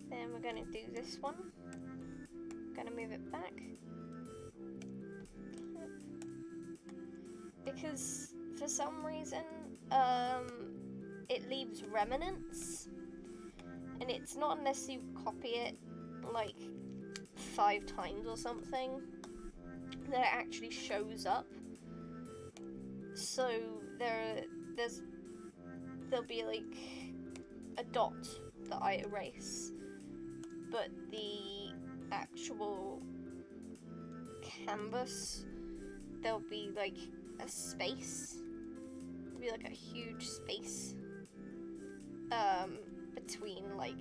Then we're going to do this one. Gonna move it back because for some reason it leaves remnants, and it's not unless you copy it like 5 times or something that it actually shows up. So there'll be like a dot that I erase, but the actual canvas, there'll be like a space. There'll be like a huge space between, like,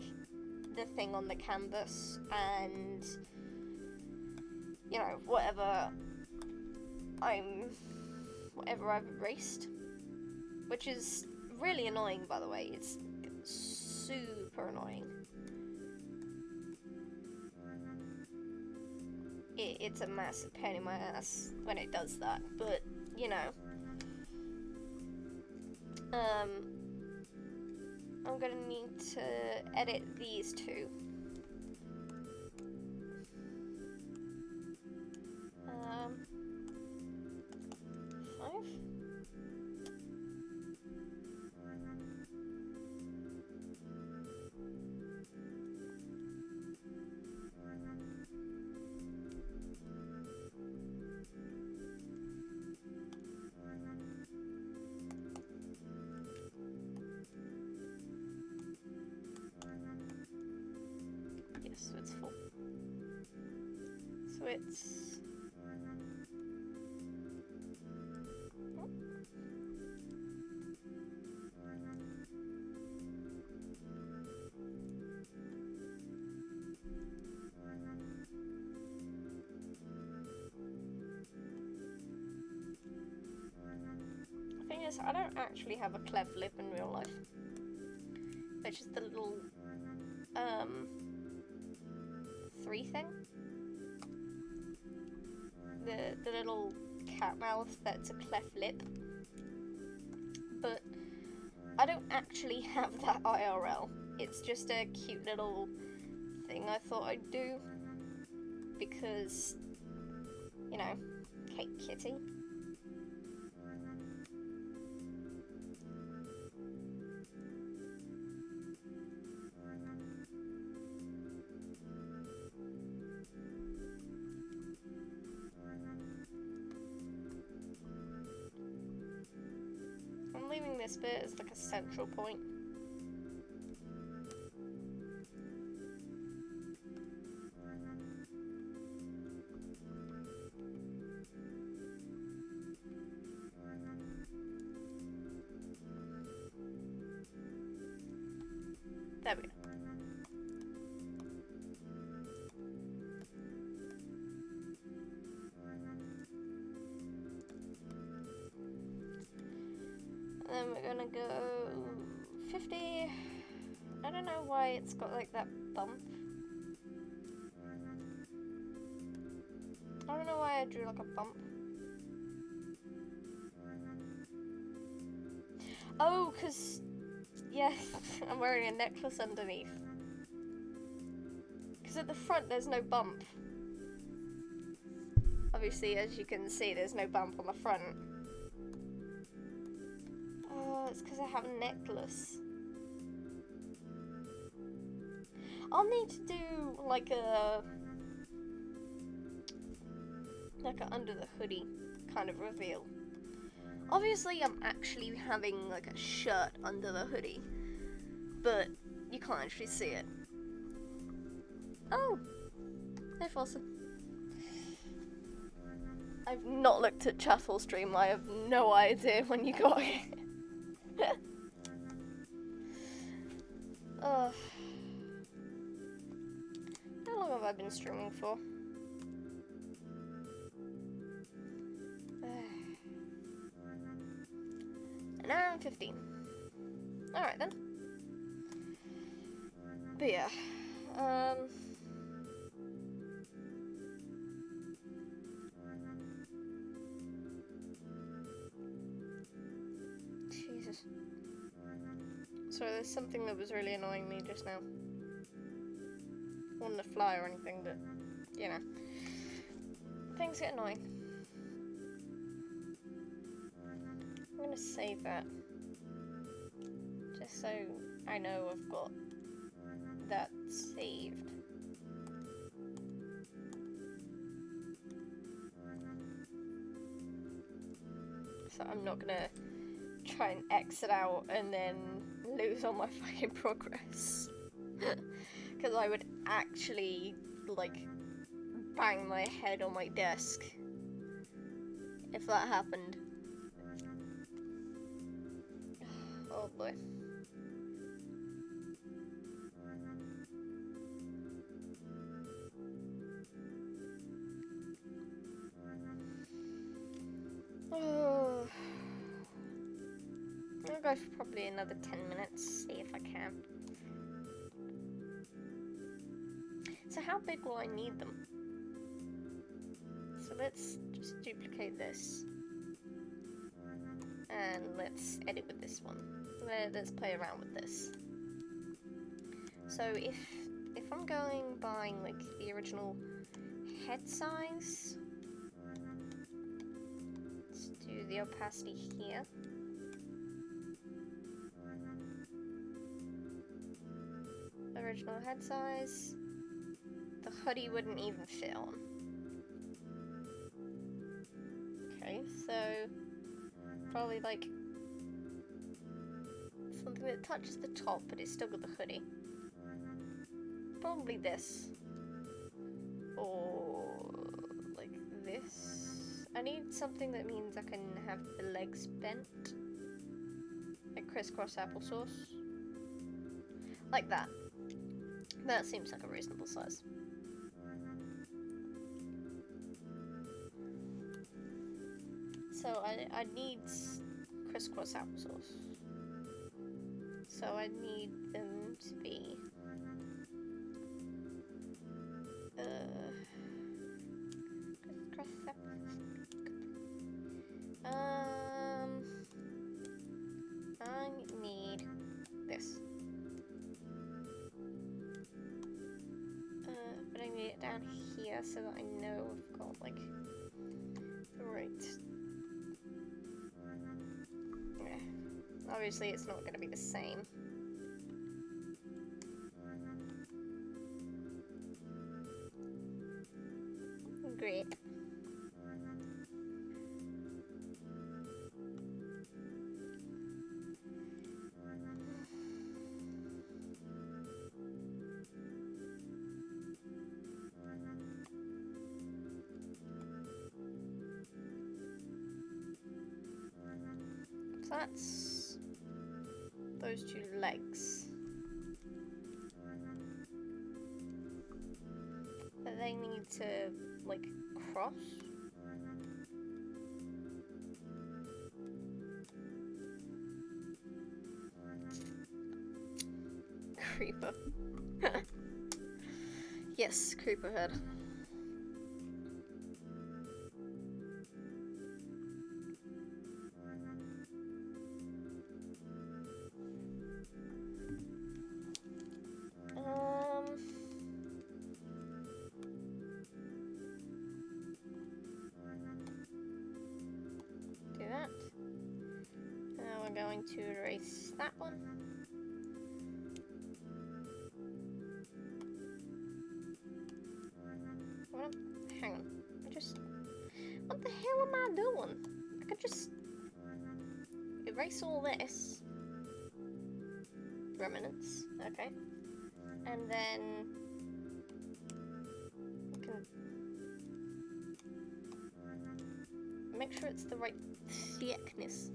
the thing on the canvas and, you know, whatever I've erased. Which is really annoying, by the way. It's super annoying. It's a massive pain in my ass when it does that, but, you know. I'm gonna need to edit these two. Five? Yes, so it's full. So it's... Oh. The thing is, I don't actually have a cleft lip in real life. It's just the little, 3 thing. The little cat mouth that's a cleft lip. But I don't actually have that IRL. It's just a cute little thing I thought I'd do. Because, you know, Kate Kitty. I'm leaving this bit as like a central point. There we go. Then we're gonna go 50. I don't know why it's got like that bump. I don't know why I drew like a bump. Oh, because, yeah, I'm wearing a necklace underneath. Because at the front there's no bump. Obviously, as you can see, there's no bump on the front. Oh, it's because I have a necklace. I'll need to do like a under the hoodie kind of reveal. Obviously, I'm actually having like a shirt under the hoodie, but you can't actually see it. Oh, hey Fossa. I've not looked at Chattel stream. I have no idea when you got here. How long have I been streaming for? An hour and 15. Alright then. But yeah. Jesus. Sorry, there's something that was really annoying me just now. Wasn't a fly or anything, but, you know. Things get annoying. I'm gonna save that. Just so I know I've got that saved. So I'm not gonna try and exit out and then lose all my fucking progress. Because I would actually, like, bang my head on my desk if that happened. Oh boy. go for probably another 10 minutes, see if I can. So how big will I need them? So let's just duplicate this. And let's edit with this one. Let's play around with this. So if I'm going by like the original head size, let's do the opacity here. Original head size. The hoodie wouldn't even fit on. Okay, so probably like something that touches the top, but it's still got the hoodie. Probably this. Or like this. I need something that means I can have the legs bent. Like crisscross applesauce. Like that. That seems like a reasonable size. So I need crisscross applesauce. So I need them to be crisscross applesauce. I need this. But I need it down here so that I know I've got like the right. Obviously, it's not going to be the same. Great. So that's those two legs. But they need to, like, cross. Creeper. Yes, creeper head. Do that. Now we're going to erase that one. Hang on. What the hell am I doing? I could just erase all this. Remnants. Okay. And then we can make sure it's the right thickness.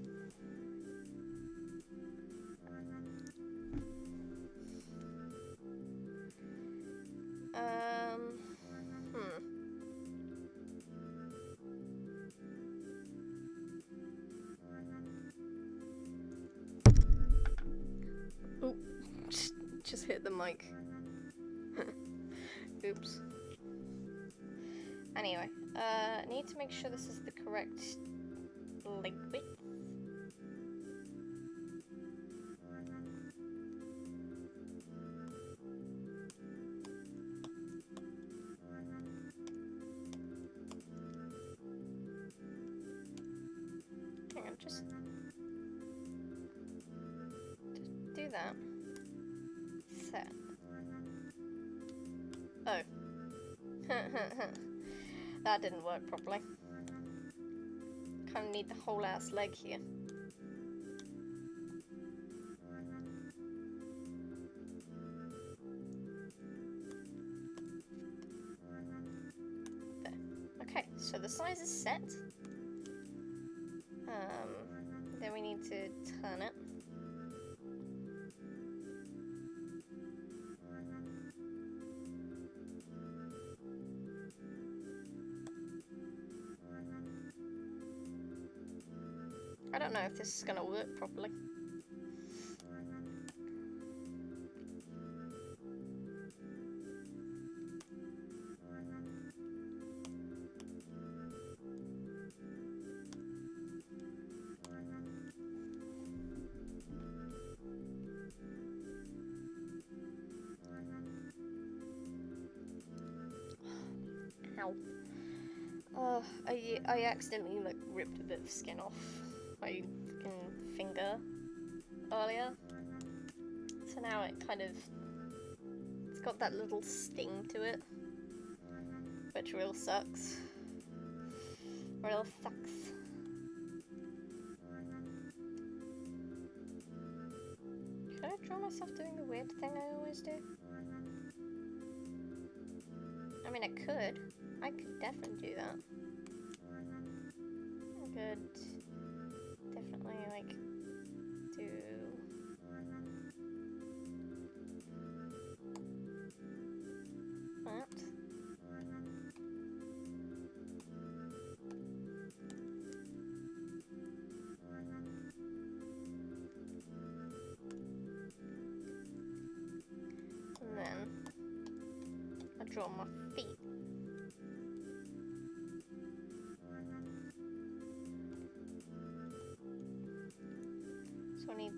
Oh, just hit the mic. Oops. Anyway, I need to make sure this is the correct leg width. Hang on, just do that. Set. Oh. That didn't work properly. Kind of need the whole ass leg here. There. Okay, so the size is set. Then we need to turn it. I don't know if this is gonna work properly. Ow. I accidentally like ripped a bit of skin off my fucking finger earlier. So now it kind of, it's got that little sting to it, which real sucks. Real sucks. Should I draw myself doing the weird thing I always do? I mean, I could definitely do that. I could definitely, like, do... that. And then I draw my feet. So I need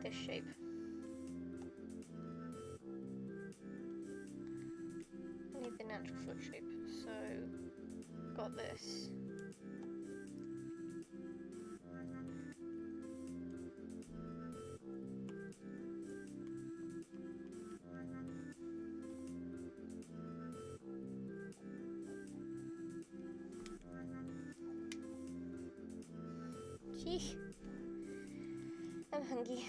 this shape. I need the natural foot shape. So got this. Gee, I'm hungry.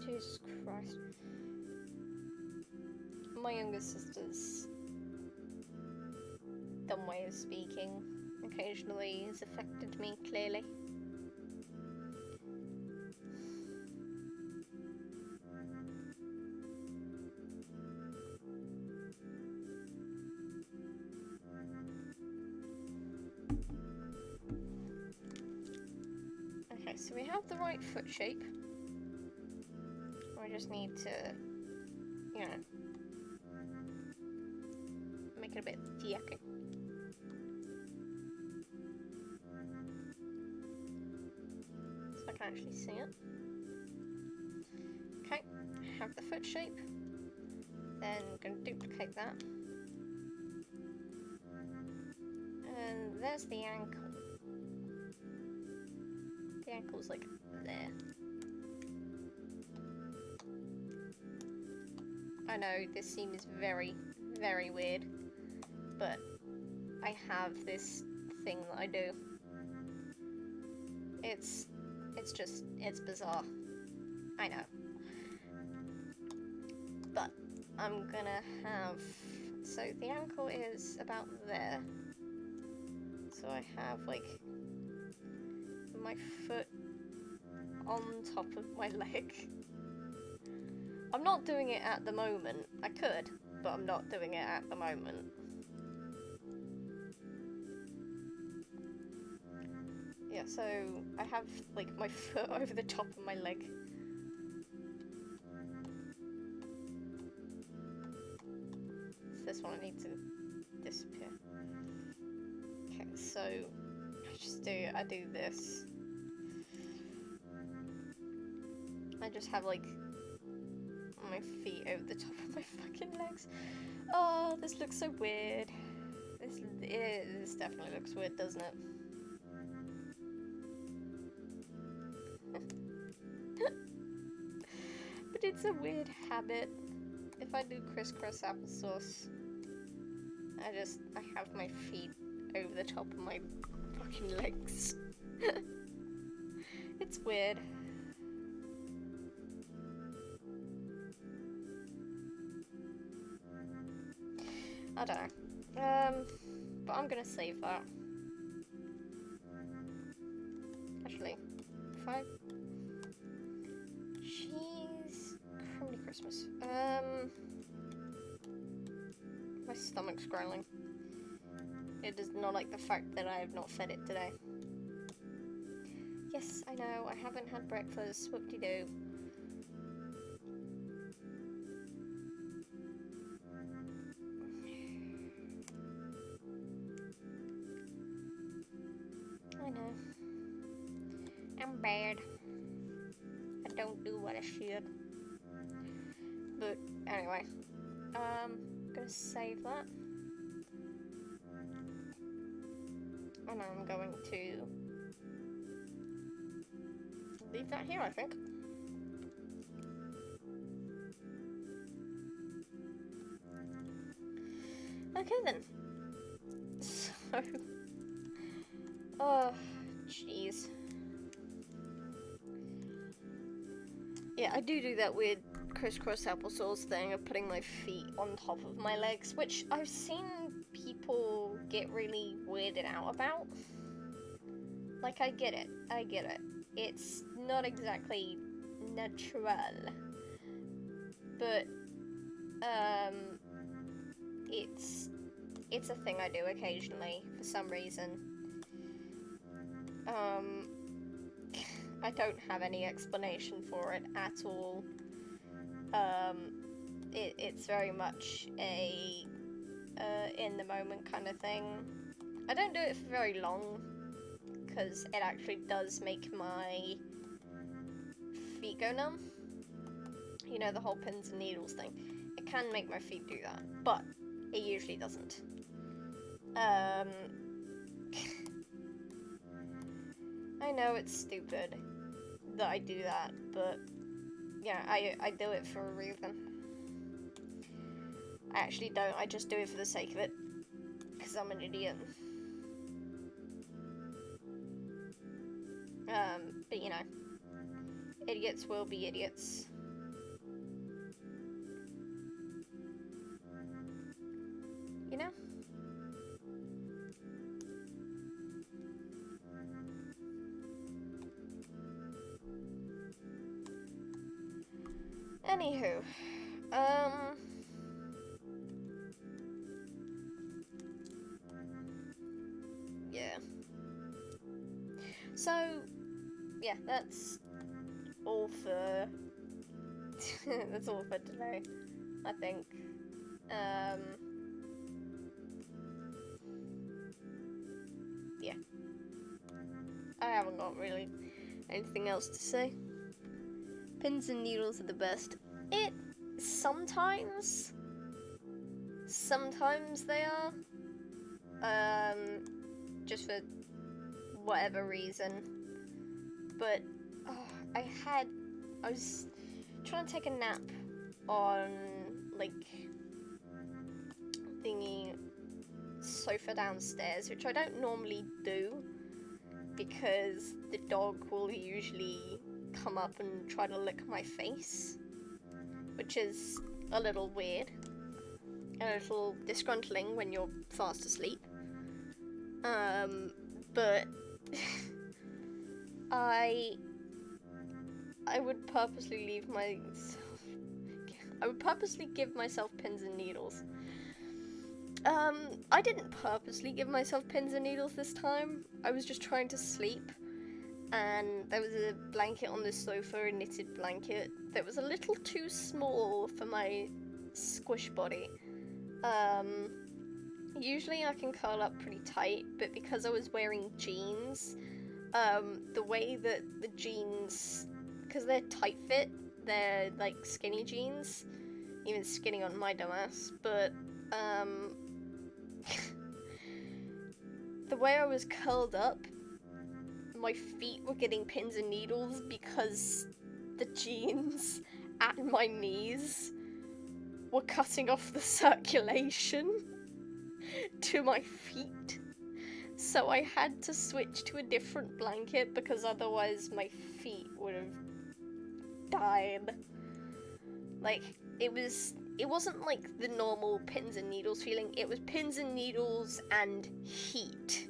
Jesus Christ. My younger sister's dumb way of speaking occasionally has affected me, clearly. Okay, so we have the right foot shape. We just need to, you know, make it a bit yucky. So I can actually see it. Okay, have the foot shape. Then we're going to duplicate that. And there's the ankle. The ankle's like there. I know this seems very, very weird, but I have this thing that I do. It's bizarre. I know. But I'm gonna have, so the ankle is about there. So I have like my foot on top of my leg. I'm not doing it at the moment. I could, but I'm not doing it at the moment. Yeah, so I have like my foot over the top of my leg. It's this one I need to disappear. Okay, so I do this. I just have like my feet over the top of my fucking legs. Oh, this looks so weird. This definitely looks weird, doesn't it? But it's a weird habit. If I do crisscross applesauce, I have my feet over the top of my fucking legs. It's weird. I don't know. But I'm gonna save that. Actually, Jeez, crumbly Christmas. My stomach's growling. It does not like the fact that I have not fed it today. Yes, I know, I haven't had breakfast. Whoop-de-doo. I know. I'm bad. don't do what I should. But anyway, I'm gonna save that. And I'm going to leave that here, I think. Okay then. So, oh, jeez. Yeah, I do that weird crisscross applesauce thing of putting my feet on top of my legs, which I've seen people get really weirded out about. Like, I get it. It's not exactly natural. But, it's a thing I do occasionally, for some reason. I don't have any explanation for it at all. It's very much a, in the moment kind of thing. I don't do it for very long, because it actually does make my feet go numb. You know, the whole pins and needles thing. It can make my feet do that, but it usually doesn't. I know it's stupid that I do that, but yeah, I do it for a reason. I actually don't, I just do it for the sake of it, because I'm an idiot. But you know, idiots will be idiots. You know? Anywho, yeah. So, yeah, that's all for, that's all for today, I think. Yeah. I haven't got really anything else to say. Pins and needles are the best. Sometimes they are. Just for whatever reason. But, I was trying to take a nap on, like, thingy sofa downstairs, which I don't normally do, because the dog will usually come up and try to lick my face, which is a little weird and a little disgruntling when you're fast asleep. But I would purposely give myself pins and needles. I didn't purposely give myself pins and needles this time. I was just trying to sleep, and there was a blanket on the sofa, a knitted blanket, that was a little too small for my squish body. Usually I can curl up pretty tight, but because I was wearing jeans, the way that the jeans, because they're tight fit, they're like skinny jeans, even skinny on my dumbass, but, the way I was curled up, my feet were getting pins and needles because the jeans at my knees were cutting off the circulation to my feet. So I had to switch to a different blanket because otherwise my feet would have died. Like, it wasn't like the normal pins and needles feeling, it was pins and needles and heat.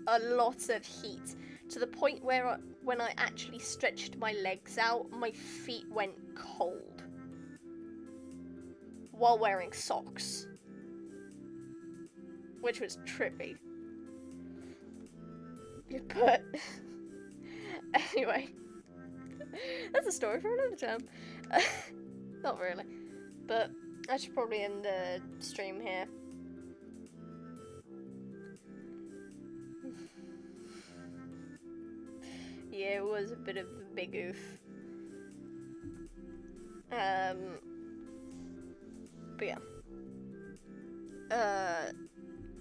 A lot of heat. To the point where when I actually stretched my legs out, my feet went cold. While wearing socks. Which was trippy. But, anyway. That's a story for another time. Not really. But I should probably end the stream here. Yeah, it was a bit of a big oof. But yeah.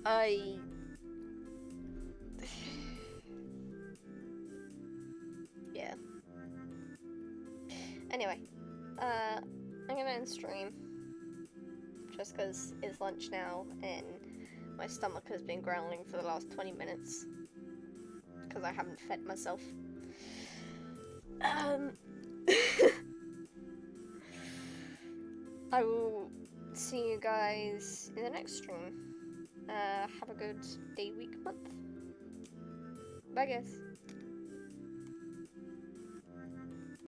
I... yeah. Anyway, I'm gonna end stream. Just because it's lunch now, and my stomach has been growling for the last 20 minutes. Because I haven't fed myself. I will see you guys in the next stream. Have a good day, week, month. Bye, guys.